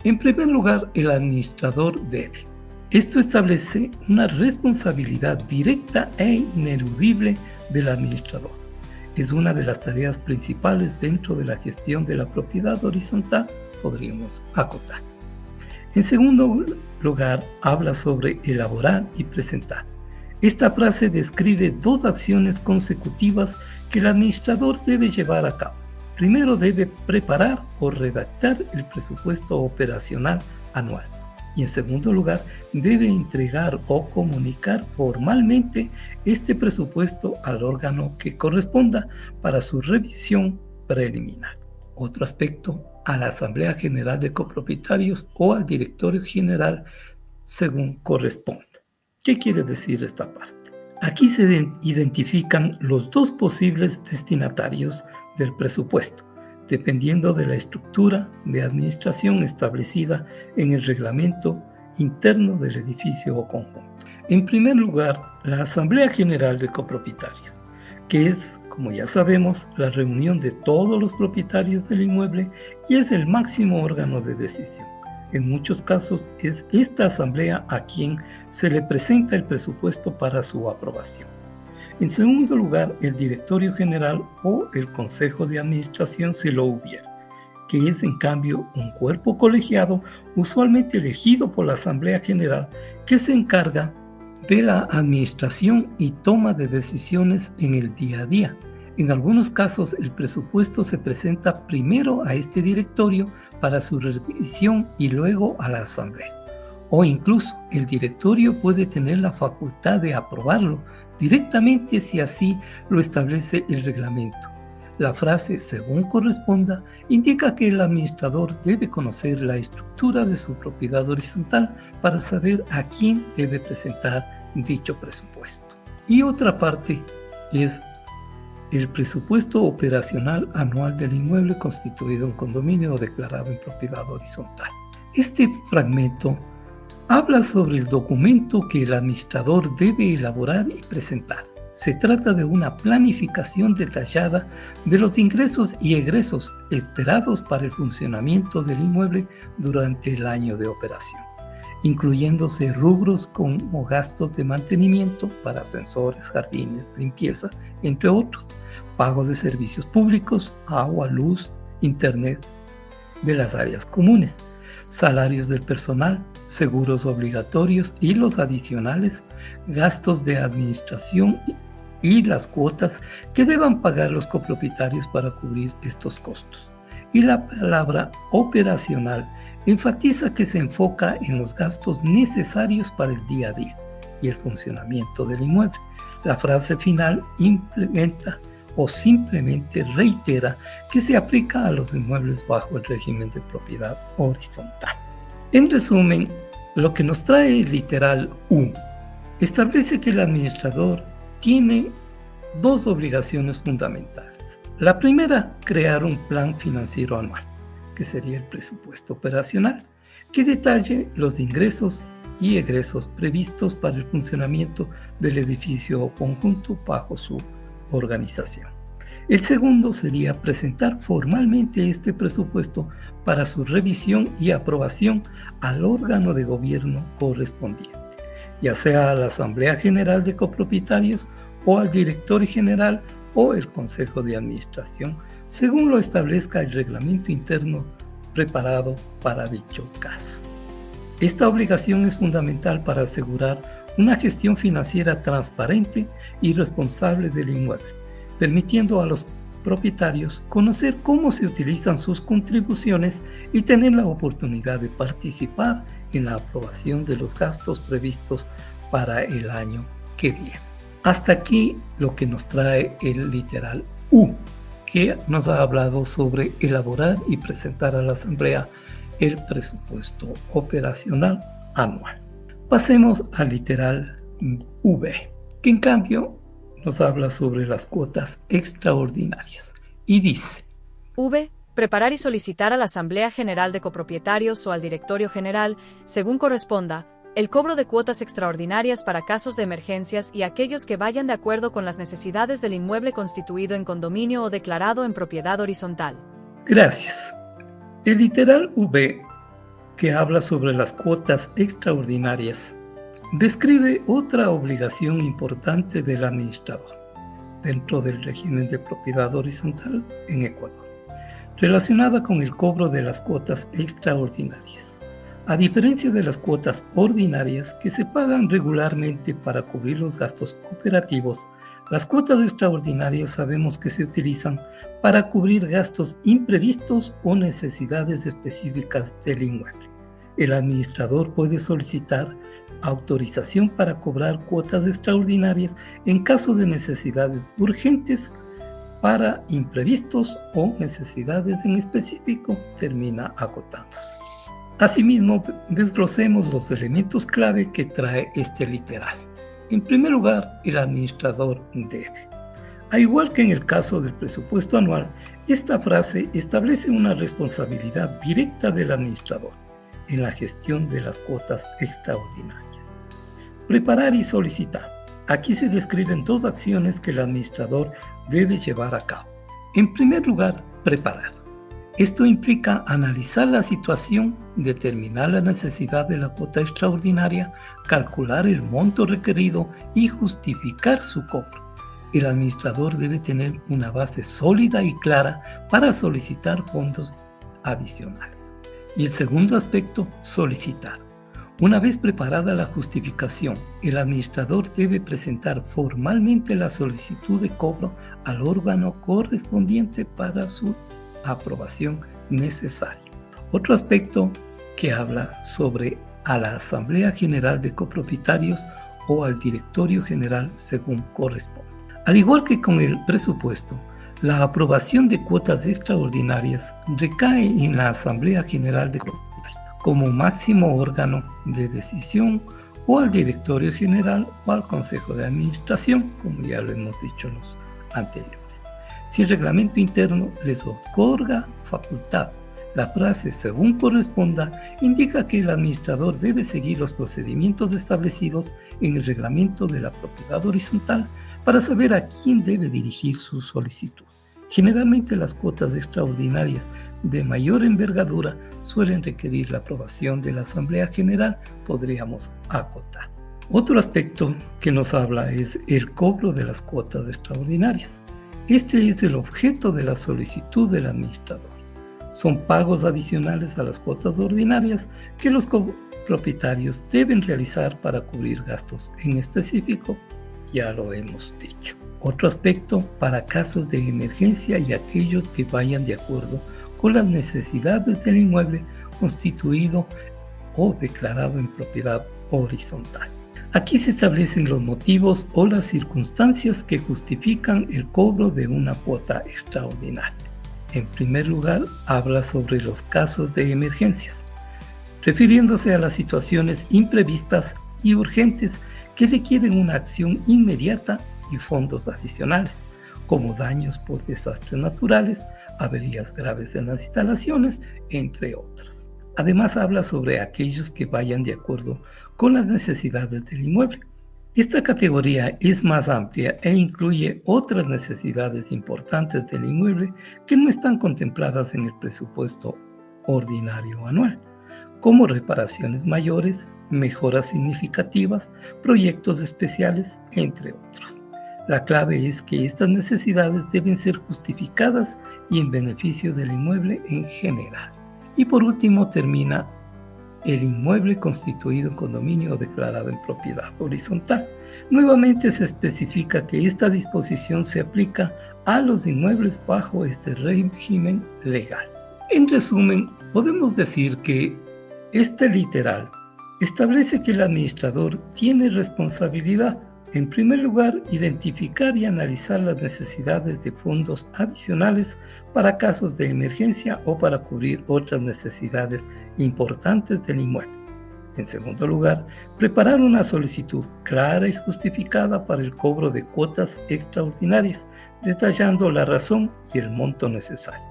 En primer lugar, el administrador debe. Esto establece una responsabilidad directa e ineludible del administrador. Es una de las tareas principales dentro de la gestión de la propiedad horizontal, podríamos acotar. En segundo lugar, habla sobre elaborar y presentar. Esta frase describe 2 acciones consecutivas que el administrador debe llevar a cabo. Primero, debe preparar o redactar el presupuesto operacional anual. Y en segundo lugar, debe entregar o comunicar formalmente este presupuesto al órgano que corresponda para su revisión preliminar. Otro aspecto, a la Asamblea General de Copropietarios o al Directorio General según corresponda. ¿Qué quiere decir esta parte? Aquí se identifican los 2 posibles destinatarios del presupuesto, dependiendo de la estructura de administración establecida en el reglamento interno del edificio o conjunto. En primer lugar, la Asamblea General de Copropietarios, que es, como ya sabemos, la reunión de todos los propietarios del inmueble y es el máximo órgano de decisión. En muchos casos es esta asamblea a quien se le presenta el presupuesto para su aprobación. En segundo lugar, el Directorio General o el Consejo de Administración si lo hubiera, que es en cambio un cuerpo colegiado usualmente elegido por la Asamblea General que se encarga de la administración y toma de decisiones en el día a día. En algunos casos, el presupuesto se presenta primero a este directorio para su revisión y luego a la Asamblea. O incluso, el directorio puede tener la facultad de aprobarlo directamente si así lo establece el reglamento. La frase según corresponda indica que el administrador debe conocer la estructura de su propiedad horizontal para saber a quién debe presentar dicho presupuesto. Y otra parte es el presupuesto operacional anual del inmueble constituido en condominio o declarado en propiedad horizontal. Este fragmento habla sobre el documento que el administrador debe elaborar y presentar. Se trata de una planificación detallada de los ingresos y egresos esperados para el funcionamiento del inmueble durante el año de operación, incluyéndose rubros como gastos de mantenimiento para ascensores, jardines, limpieza, entre otros, pago de servicios públicos, agua, luz, internet, de las áreas comunes, salarios del personal, seguros obligatorios y los adicionales, gastos de administración y las cuotas que deban pagar los copropietarios para cubrir estos costos. Y la palabra operacional enfatiza que se enfoca en los gastos necesarios para el día a día y el funcionamiento del inmueble. La frase final implementa o simplemente reitera que se aplica a los inmuebles bajo el régimen de propiedad horizontal. En resumen, lo que nos trae el literal U establece que el administrador tiene dos obligaciones fundamentales. La primera, crear un plan financiero anual, que sería el presupuesto operacional, que detalle los ingresos y egresos previstos para el funcionamiento del edificio o conjunto bajo su organización. El segundo sería presentar formalmente este presupuesto para su revisión y aprobación al órgano de gobierno correspondiente, ya sea a la Asamblea General de Copropietarios o al Directorio General o el Consejo de Administración, según lo establezca el reglamento interno preparado para dicho caso. Esta obligación es fundamental para asegurar una gestión financiera transparente y responsable del inmueble, permitiendo a los propietarios conocer cómo se utilizan sus contribuciones y tener la oportunidad de participar en la aprobación de los gastos previstos para el año que viene. Hasta aquí lo que nos trae el literal U, que nos ha hablado sobre elaborar y presentar a la Asamblea el presupuesto operacional anual. Pasemos al literal V, que en cambio nos habla sobre las cuotas extraordinarias y dice: V. Preparar y solicitar a la Asamblea General de Copropietarios o al Directorio General, según corresponda, el cobro de cuotas extraordinarias para casos de emergencias y aquellos que vayan de acuerdo con las necesidades del inmueble constituido en condominio o declarado en propiedad horizontal. Gracias. El literal V, que habla sobre las cuotas extraordinarias, describe otra obligación importante del administrador dentro del régimen de propiedad horizontal en Ecuador, relacionada con el cobro de las cuotas extraordinarias. A diferencia de las cuotas ordinarias que se pagan regularmente para cubrir los gastos operativos, las cuotas extraordinarias sabemos que se utilizan para cubrir gastos imprevistos o necesidades específicas del inmueble. El administrador puede solicitar autorización para cobrar cuotas extraordinarias en caso de necesidades urgentes para imprevistos o necesidades en específico, termina acotándose. Asimismo, desglosemos los elementos clave que trae este literal. En primer lugar, el administrador debe. Al igual que en el caso del presupuesto anual, esta frase establece una responsabilidad directa del administrador en la gestión de las cuotas extraordinarias. Preparar y solicitar. Aquí se describen dos acciones que el administrador debe llevar a cabo. En primer lugar, preparar. Esto implica analizar la situación, determinar la necesidad de la cuota extraordinaria, calcular el monto requerido y justificar su cobro. El administrador debe tener una base sólida y clara para solicitar fondos adicionales. Y el segundo aspecto, solicitar. Una vez preparada la justificación, el administrador debe presentar formalmente la solicitud de cobro al órgano correspondiente para su aprobación necesaria. Otro aspecto que habla sobre a la Asamblea General de Copropietarios o al Directorio General según corresponda. Al igual que con el presupuesto, la aprobación de cuotas extraordinarias recae en la Asamblea General de Copropietarios como máximo órgano de decisión o al Directorio General o al Consejo de Administración, como ya lo hemos dicho en los anteriores. Si el reglamento interno les otorga facultad, la frase según corresponda indica que el administrador debe seguir los procedimientos establecidos en el reglamento de la propiedad horizontal para saber a quién debe dirigir su solicitud. Generalmente las cuotas extraordinarias de mayor envergadura suelen requerir la aprobación de la Asamblea General, podríamos acotar. Otro aspecto que nos habla es el cobro de las cuotas extraordinarias. Este es el objeto de la solicitud del administrador. son pagos adicionales a las cuotas ordinarias que los copropietarios deben realizar para cubrir gastos en específico, ya lo hemos dicho. Otro aspecto para casos de emergencia y aquellos que vayan de acuerdo con las necesidades del inmueble constituido o declarado en propiedad horizontal. Aquí se establecen los motivos o las circunstancias que justifican el cobro de una cuota extraordinaria. En primer lugar, habla sobre los casos de emergencias, refiriéndose a las situaciones imprevistas y urgentes que requieren una acción inmediata y fondos adicionales, como daños por desastres naturales, averías graves en las instalaciones, entre otras. Además, habla sobre aquellos que vayan de acuerdo con las necesidades del inmueble. Esta categoría es más amplia e incluye otras necesidades importantes del inmueble que no están contempladas en el presupuesto ordinario anual, como reparaciones mayores, mejoras significativas, proyectos especiales, entre otros. La clave es que estas necesidades deben ser justificadas y en beneficio del inmueble en general. Y por último termina el inmueble constituido en condominio o declarado en propiedad horizontal. Nuevamente se especifica que esta disposición se aplica a los inmuebles bajo este régimen legal. En resumen, podemos decir que este literal establece que el administrador tiene responsabilidad, en primer lugar, identificar y analizar las necesidades de fondos adicionales para casos de emergencia o para cubrir otras necesidades importantes del inmueble. En segundo lugar, preparar una solicitud clara y justificada para el cobro de cuotas extraordinarias, detallando la razón y el monto necesario.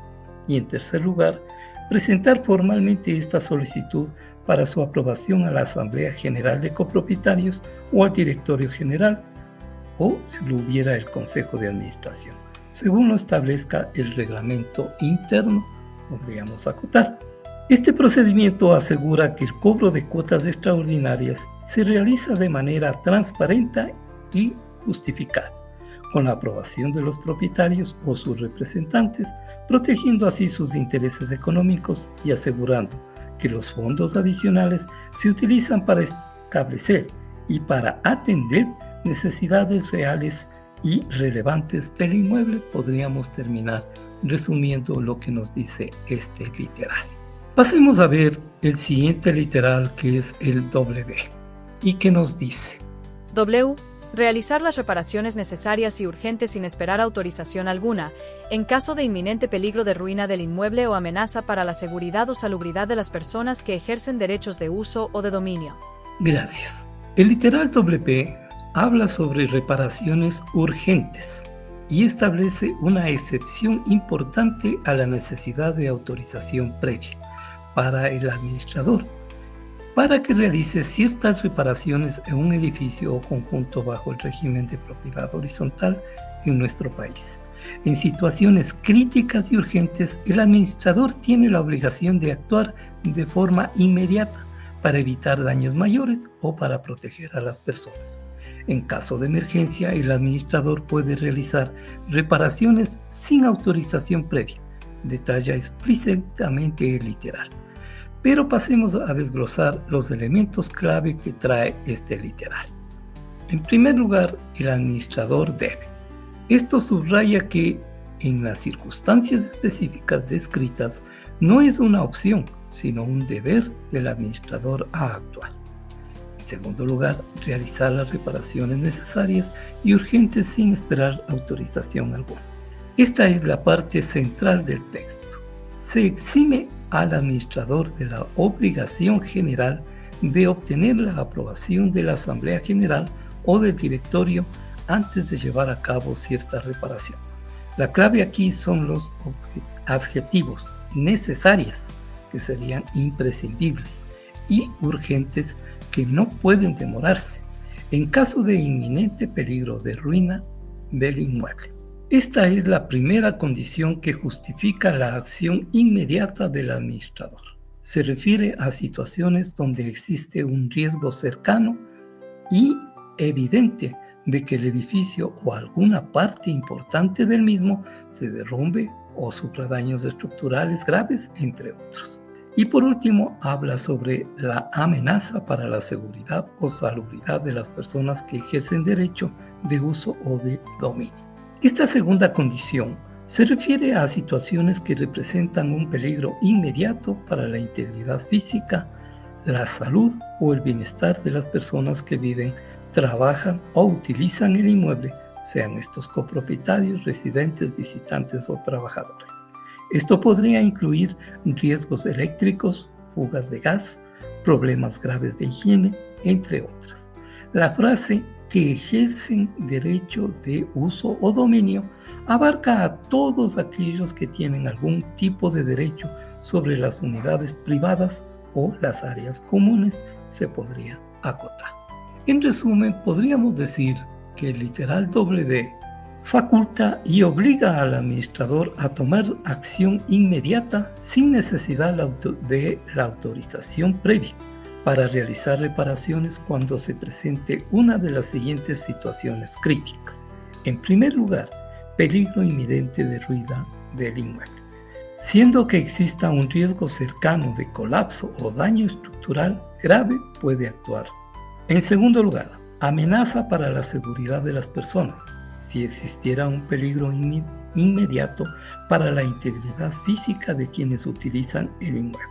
Y en tercer lugar, presentar formalmente esta solicitud para su aprobación a la Asamblea General de Copropietarios o al Directorio General, o si lo hubiera el Consejo de Administración, según lo establezca el reglamento interno, podríamos acotar. Este procedimiento asegura que el cobro de cuotas extraordinarias se realiza de manera transparente y justificada, con la aprobación de los propietarios o sus representantes, protegiendo así sus intereses económicos y asegurando que los fondos adicionales se utilizan para establecer y para atender necesidades reales y relevantes del inmueble. Podríamos terminar resumiendo lo que nos dice este literal. Pasemos a ver el siguiente literal, que es el W, y que nos dice: W. Realizar las reparaciones necesarias y urgentes sin esperar autorización alguna, en caso de inminente peligro de ruina del inmueble o amenaza para la seguridad o salubridad de las personas que ejercen derechos de uso o de dominio. Gracias. El literal WP habla sobre reparaciones urgentes y establece una excepción importante a la necesidad de autorización previa para el administrador, para que realice ciertas reparaciones en un edificio o conjunto bajo el régimen de propiedad horizontal en nuestro país. En situaciones críticas y urgentes, el administrador tiene la obligación de actuar de forma inmediata para evitar daños mayores o para proteger a las personas. En caso de emergencia, el administrador puede realizar reparaciones sin autorización previa, detalla explícitamente el literal. Pero pasemos a desglosar los elementos clave que trae este literal. En primer lugar, el administrador debe. Esto subraya que, en las circunstancias específicas descritas, no es una opción, sino un deber del administrador a actuar. En segundo lugar, realizar las reparaciones necesarias y urgentes sin esperar autorización alguna. Esta es la parte central del texto. Se exime al administrador de la obligación general de obtener la aprobación de la Asamblea General o del Directorio antes de llevar a cabo cierta reparación. La clave aquí son los adjetivos: necesarias, que serían imprescindibles, y urgentes, que no pueden demorarse, en caso de inminente peligro de ruina del inmueble. Esta es la primera condición que justifica la acción inmediata del administrador. Se refiere a situaciones donde existe un riesgo cercano y evidente de que el edificio o alguna parte importante del mismo se derrumbe o sufra daños estructurales graves, entre otros. Y por último, habla sobre la amenaza para la seguridad o salubridad de las personas que ejercen derecho de uso o de dominio. Esta segunda condición se refiere a situaciones que representan un peligro inmediato para la integridad física, la salud o el bienestar de las personas que viven, trabajan o utilizan el inmueble, sean estos copropietarios, residentes, visitantes o trabajadores. Esto podría incluir riesgos eléctricos, fugas de gas, problemas graves de higiene, entre otras. La frase que ejercen derecho de uso o dominio abarca a todos aquellos que tienen algún tipo de derecho sobre las unidades privadas o las áreas comunes, se podría acotar. En resumen, podríamos decir que el literal W faculta y obliga al administrador a tomar acción inmediata sin necesidad de la autorización previa para realizar reparaciones cuando se presente una de las siguientes situaciones críticas. En primer lugar, peligro inminente de ruina del inmueble, siendo que exista un riesgo cercano de colapso o daño estructural grave, puede actuar. En segundo lugar, amenaza para la seguridad de las personas, si existiera un peligro inmediato para la integridad física de quienes utilizan el inmueble.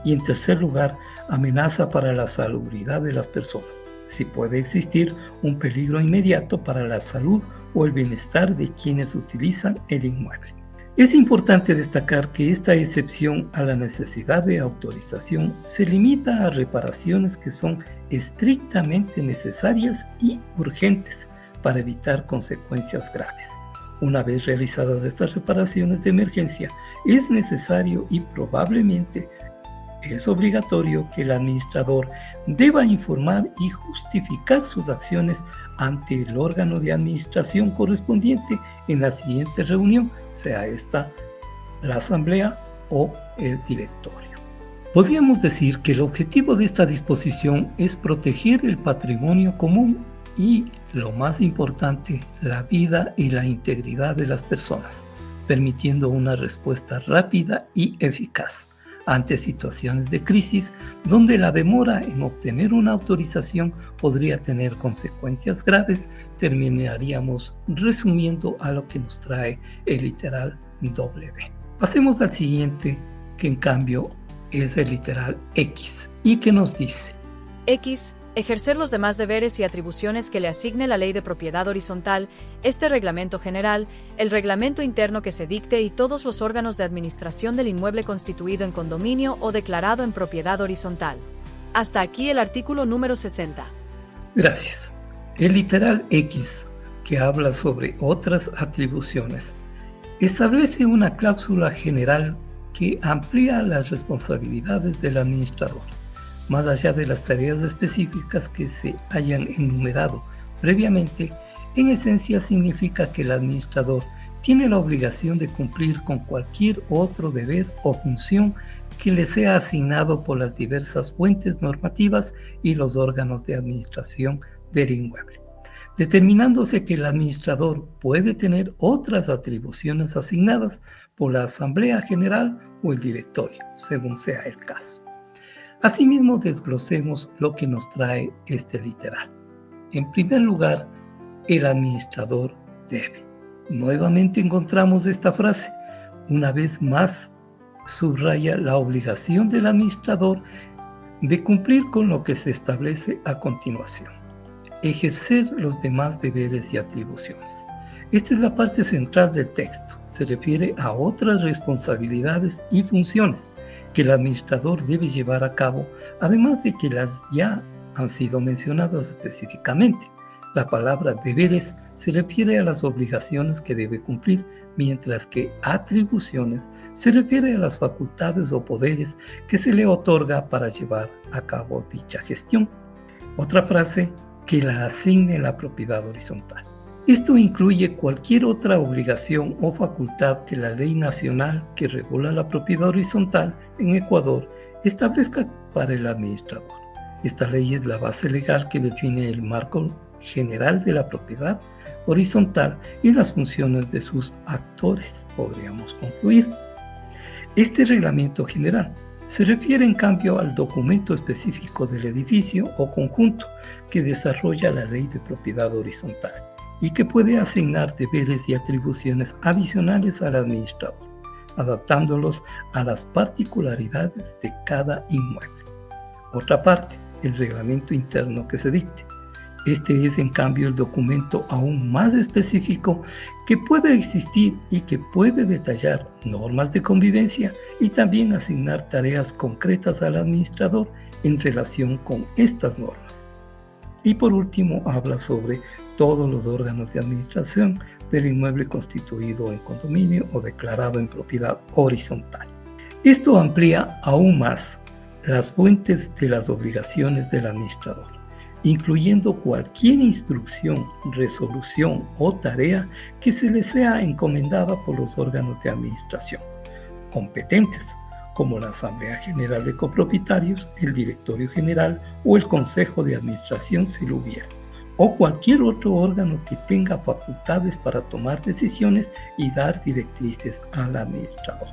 Y en tercer lugar, amenaza para la salubridad de las personas, si puede existir un peligro inmediato para la salud o el bienestar de quienes utilizan el inmueble. Es importante destacar que esta excepción a la necesidad de autorización se limita a reparaciones que son estrictamente necesarias y urgentes para evitar consecuencias graves. Una vez realizadas estas reparaciones de emergencia, es necesario y probablemente es obligatorio que el administrador deba informar y justificar sus acciones ante el órgano de administración correspondiente en la siguiente reunión, sea esta la asamblea o el directorio. Podríamos decir que el objetivo de esta disposición es proteger el patrimonio común y, lo más importante, la vida y la integridad de las personas, permitiendo una respuesta rápida y eficaz ante situaciones de crisis donde la demora en obtener una autorización podría tener consecuencias graves. Terminaríamos resumiendo a lo que nos trae el literal W. Pasemos al siguiente, que en cambio es el literal X, y que nos dice: X. Ejercer los demás deberes y atribuciones que le asigne la Ley de Propiedad Horizontal, este Reglamento General, el Reglamento Interno que se dicte y todos los órganos de administración del inmueble constituido en condominio o declarado en propiedad horizontal. Hasta aquí el artículo número 60. Gracias. El literal X, que habla sobre otras atribuciones, establece una cláusula general que amplía las responsabilidades del administrador, más allá de las tareas específicas que se hayan enumerado previamente. En esencia significa que el administrador tiene la obligación de cumplir con cualquier otro deber o función que le sea asignado por las diversas fuentes normativas y los órganos de administración del inmueble, determinándose que el administrador puede tener otras atribuciones asignadas por la Asamblea General o el Directorio, según sea el caso. Asimismo, desglosemos lo que nos trae este literal. En primer lugar, el administrador debe. Nuevamente encontramos esta frase. Una vez más, subraya la obligación del administrador de cumplir con lo que se establece a continuación. Ejercer los demás deberes y atribuciones. Esta es la parte central del texto. Se refiere a otras responsabilidades y funciones que el administrador debe llevar a cabo, además de que las ya han sido mencionadas específicamente. La palabra deberes se refiere a las obligaciones que debe cumplir, mientras que atribuciones se refiere a las facultades o poderes que se le otorga para llevar a cabo dicha gestión. Otra frase, que la asigne la propiedad horizontal. Esto incluye cualquier otra obligación o facultad que la ley nacional que regula la propiedad horizontal en Ecuador establezca para el administrador. Esta ley es la base legal que define el marco general de la propiedad horizontal y las funciones de sus actores, podríamos concluir. Este reglamento general se refiere en cambio al documento específico del edificio o conjunto que desarrolla la ley de propiedad horizontal y que puede asignar deberes y atribuciones adicionales al administrador, adaptándolos a las particularidades de cada inmueble. Otra parte, el reglamento interno que se dicte. Este es en cambio el documento aún más específico que puede existir y que puede detallar normas de convivencia y también asignar tareas concretas al administrador en relación con estas normas. Y por último habla sobre todos los órganos de administración del inmueble constituido en condominio o declarado en propiedad horizontal. Esto amplía aún más las fuentes de las obligaciones del administrador, incluyendo cualquier instrucción, resolución o tarea que se le sea encomendada por los órganos de administración competentes, como la Asamblea General de Copropietarios, el Directorio General o el Consejo de Administración si lo hubiera, o cualquier otro órgano que tenga facultades para tomar decisiones y dar directrices al administrador.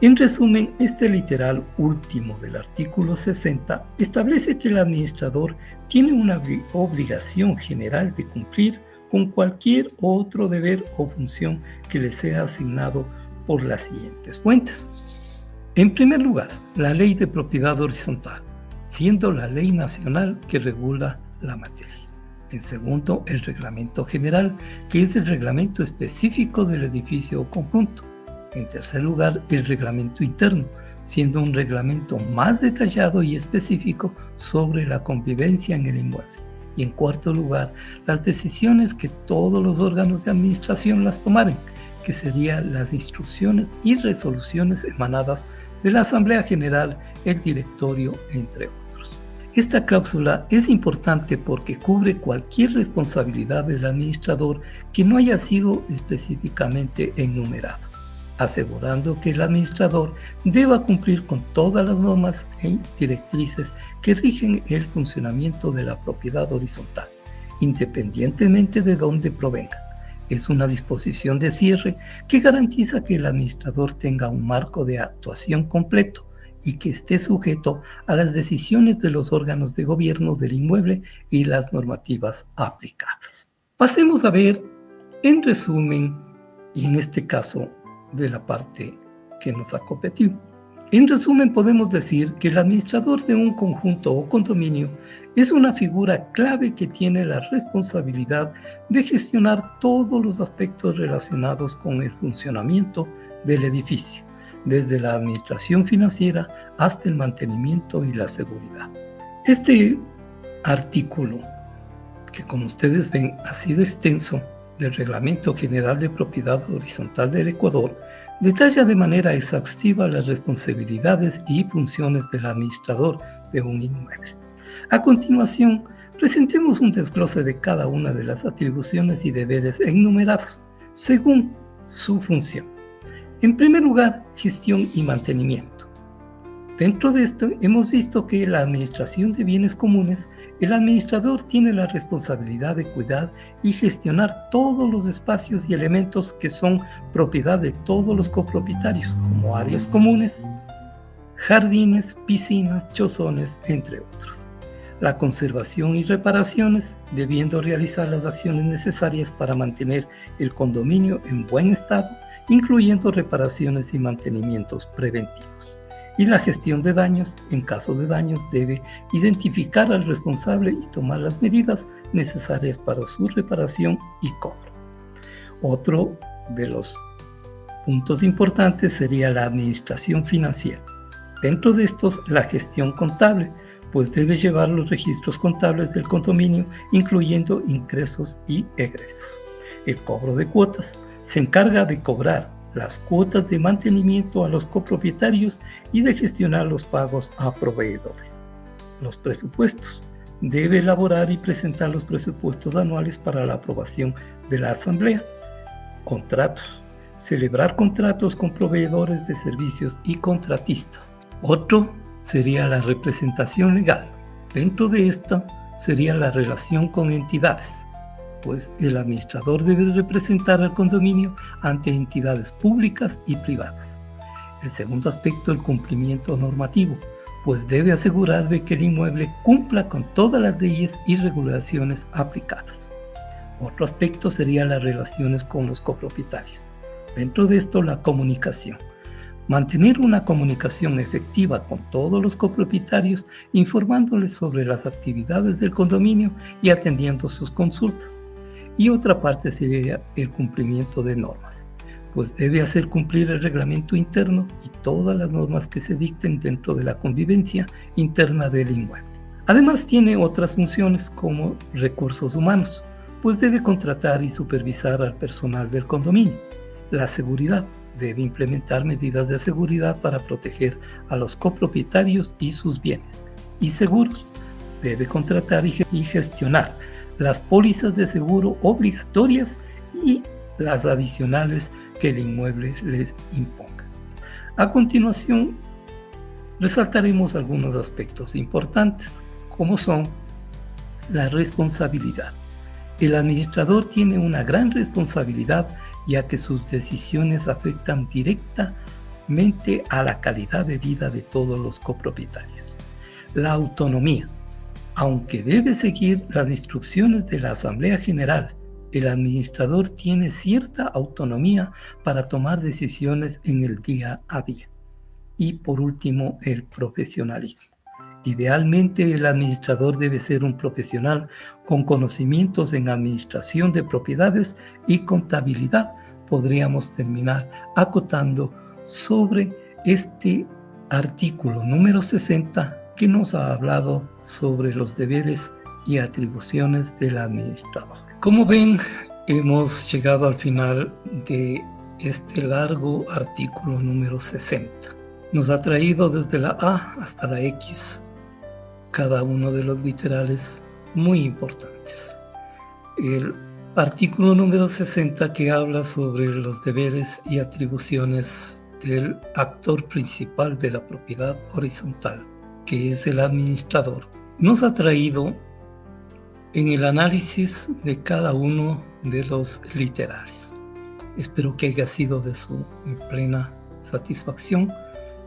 En resumen, este literal último del artículo 60 establece que el administrador tiene una obligación general de cumplir con cualquier otro deber o función que le sea asignado por las siguientes fuentes. En primer lugar, la Ley de Propiedad Horizontal, siendo la ley nacional que regula la materia. En segundo, el Reglamento General, que es el reglamento específico del edificio o conjunto. En tercer lugar, el reglamento interno, siendo un reglamento más detallado y específico sobre la convivencia en el inmueble. Y en cuarto lugar, las decisiones que todos los órganos de administración las tomaren, que serían las instrucciones y resoluciones emanadas de la Asamblea General, el Directorio, entre otros. Esta cláusula es importante porque cubre cualquier responsabilidad del administrador que no haya sido específicamente enumerada, asegurando que el administrador deba cumplir con todas las normas y directrices que rigen el funcionamiento de la propiedad horizontal, independientemente de dónde provenga. Es una disposición de cierre que garantiza que el administrador tenga un marco de actuación completo y que esté sujeto a las decisiones de los órganos de gobierno del inmueble y las normativas aplicables. Pasemos a ver, en resumen, y en este caso, de la parte que nos ha competido. En resumen, podemos decir que el administrador de un conjunto o condominio es una figura clave que tiene la responsabilidad de gestionar todos los aspectos relacionados con el funcionamiento del edificio, desde la administración financiera hasta el mantenimiento y la seguridad. Este artículo, que como ustedes ven ha sido extenso, del Reglamento General de Propiedad Horizontal del Ecuador, detalla de manera exhaustiva las responsabilidades y funciones del administrador de un inmueble. A continuación, presentemos un desglose de cada una de las atribuciones y deberes enumerados, según su función. En primer lugar, gestión y mantenimiento. Dentro de esto, hemos visto que en la administración de bienes comunes, el administrador tiene la responsabilidad de cuidar y gestionar todos los espacios y elementos que son propiedad de todos los copropietarios, como áreas comunes, jardines, piscinas, chozones, entre otros. La conservación y reparaciones, debiendo realizar las acciones necesarias para mantener el condominio en buen estado, incluyendo reparaciones y mantenimientos preventivos. Y la gestión de daños, en caso de daños, debe identificar al responsable y tomar las medidas necesarias para su reparación y cobro. Otro de los puntos importantes sería la administración financiera. Dentro de estos, la gestión contable, pues debe llevar los registros contables del condominio, incluyendo ingresos y egresos. El cobro de cuotas se encarga de cobrar las cuotas de mantenimiento a los copropietarios y de gestionar los pagos a proveedores. Los presupuestos. Debe elaborar y presentar los presupuestos anuales para la aprobación de la Asamblea. Contratos. Celebrar contratos con proveedores de servicios y contratistas. Otro sería la representación legal. Dentro de esta sería la relación con entidades. pues el administrador debe representar al condominio ante entidades públicas y privadas. El segundo aspecto, el cumplimiento normativo, pues debe asegurar de que el inmueble cumpla con todas las leyes y regulaciones aplicadas. Otro aspecto sería las relaciones con los copropietarios. Dentro de esto, la comunicación. Mantener una comunicación efectiva con todos los copropietarios, informándoles sobre las actividades del condominio y atendiendo sus consultas. Y otra parte sería el cumplimiento de normas, pues debe hacer cumplir el reglamento interno y todas las normas que se dicten dentro de la convivencia interna del inmueble. Además, tiene otras funciones como recursos humanos, pues debe contratar y supervisar al personal del condominio. La seguridad. Debe implementar medidas de seguridad para proteger a los copropietarios y sus bienes. Y seguros. Debe contratar y gestionar las pólizas de seguro obligatorias y las adicionales que el inmueble les imponga. A continuación, resaltaremos algunos aspectos importantes, como son la responsabilidad. El administrador tiene una gran responsabilidad, ya que sus decisiones afectan directamente a la calidad de vida de todos los copropietarios. La autonomía. Aunque debe seguir las instrucciones de la Asamblea General, el administrador tiene cierta autonomía para tomar decisiones en el día a día. Y por último, el profesionalismo. Idealmente, el administrador debe ser un profesional con conocimientos en administración de propiedades y contabilidad. Podríamos terminar acotando sobre este artículo número 60 que nos ha hablado sobre los deberes y atribuciones del administrador. Como ven, hemos llegado al final de este largo artículo número 60. Nos ha traído desde la A hasta la X cada uno de los literales muy importantes. El artículo número 60, que habla sobre los deberes y atribuciones del actor principal de la propiedad horizontal, que es el administrador, nos ha traído en el análisis de cada uno de los literales. Espero que haya sido de su plena satisfacción.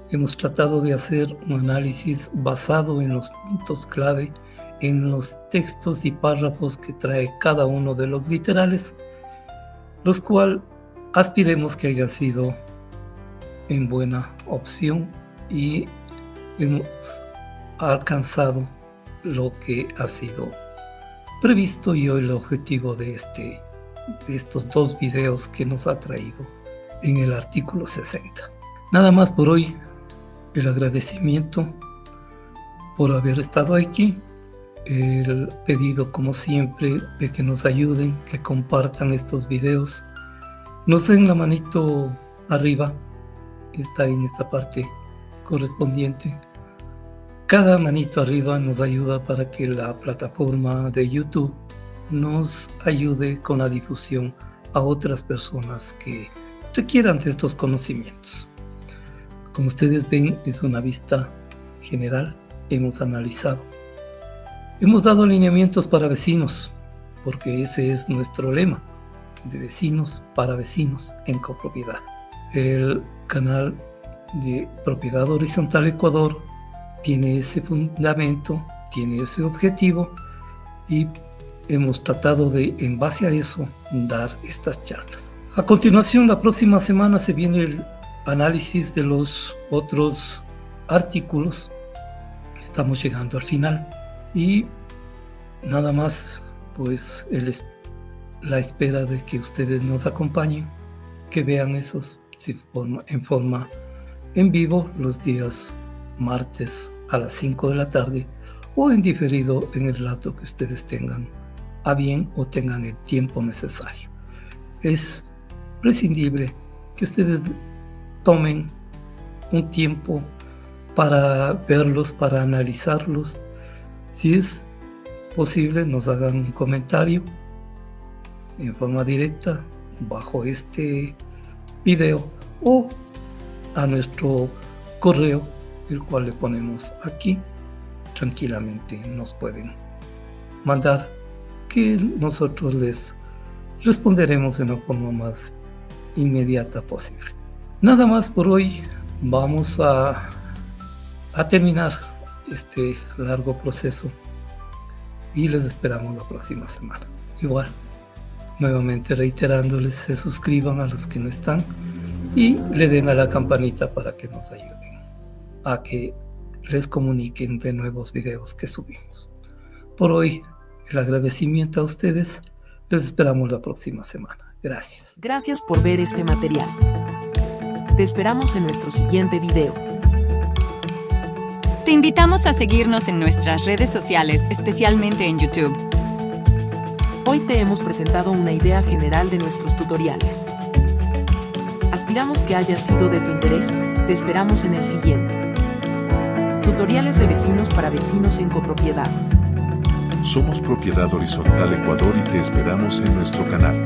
Hemos tratado de hacer un análisis basado en los puntos clave, en los textos y párrafos que trae cada uno de los literales, los cuales aspiremos que haya sido en buena opción y hemos alcanzado lo que ha sido previsto y el objetivo de estos dos videos que nos ha traído en el artículo 60. Nada más por hoy. El agradecimiento por haber estado aquí, el pedido como siempre de que nos ayuden, que compartan estos videos, nos den la manito arriba, está en esta parte correspondiente. Cada manito arriba nos ayuda para que la plataforma de YouTube nos ayude con la difusión a otras personas que requieran de estos conocimientos. Como ustedes ven, es una vista general. Hemos analizado. Hemos dado alineamientos para vecinos, porque ese es nuestro lema, de vecinos para vecinos en copropiedad. El canal de Propiedad Horizontal Ecuador tiene ese fundamento, tiene ese objetivo y hemos tratado de, en base a eso, dar estas charlas. A continuación, la próxima semana se viene el análisis de los otros artículos. Estamos llegando al final y nada más, pues la espera de que ustedes nos acompañen, que vean esos en forma en vivo los días martes a las 5 de la tarde o en diferido en el rato que ustedes tengan a bien o tengan el tiempo necesario. Es prescindible que ustedes tomen un tiempo para verlos, para analizarlos. Si es posible, nos hagan un comentario en forma directa bajo este video o a nuestro correo, el cual le ponemos aquí. Tranquilamente nos pueden mandar que nosotros les responderemos de una forma más inmediata posible. Nada más por hoy. Vamos a terminar este largo proceso y les esperamos la próxima semana. Igual, nuevamente reiterándoles, se suscriban a los que no están y le den a la campanita para que nos ayuden a que les comuniquen de nuevos videos que subimos. Por hoy, el agradecimiento a ustedes. Les esperamos la próxima semana. Gracias. Gracias por ver este material. Te esperamos en nuestro siguiente video. Te invitamos a seguirnos en nuestras redes sociales, especialmente en YouTube. Hoy te hemos presentado una idea general de nuestros tutoriales. Aspiramos que haya sido de tu interés. Te esperamos en el siguiente. Tutoriales de vecinos para vecinos en copropiedad. Somos Propiedad Horizontal Ecuador y te esperamos en nuestro canal.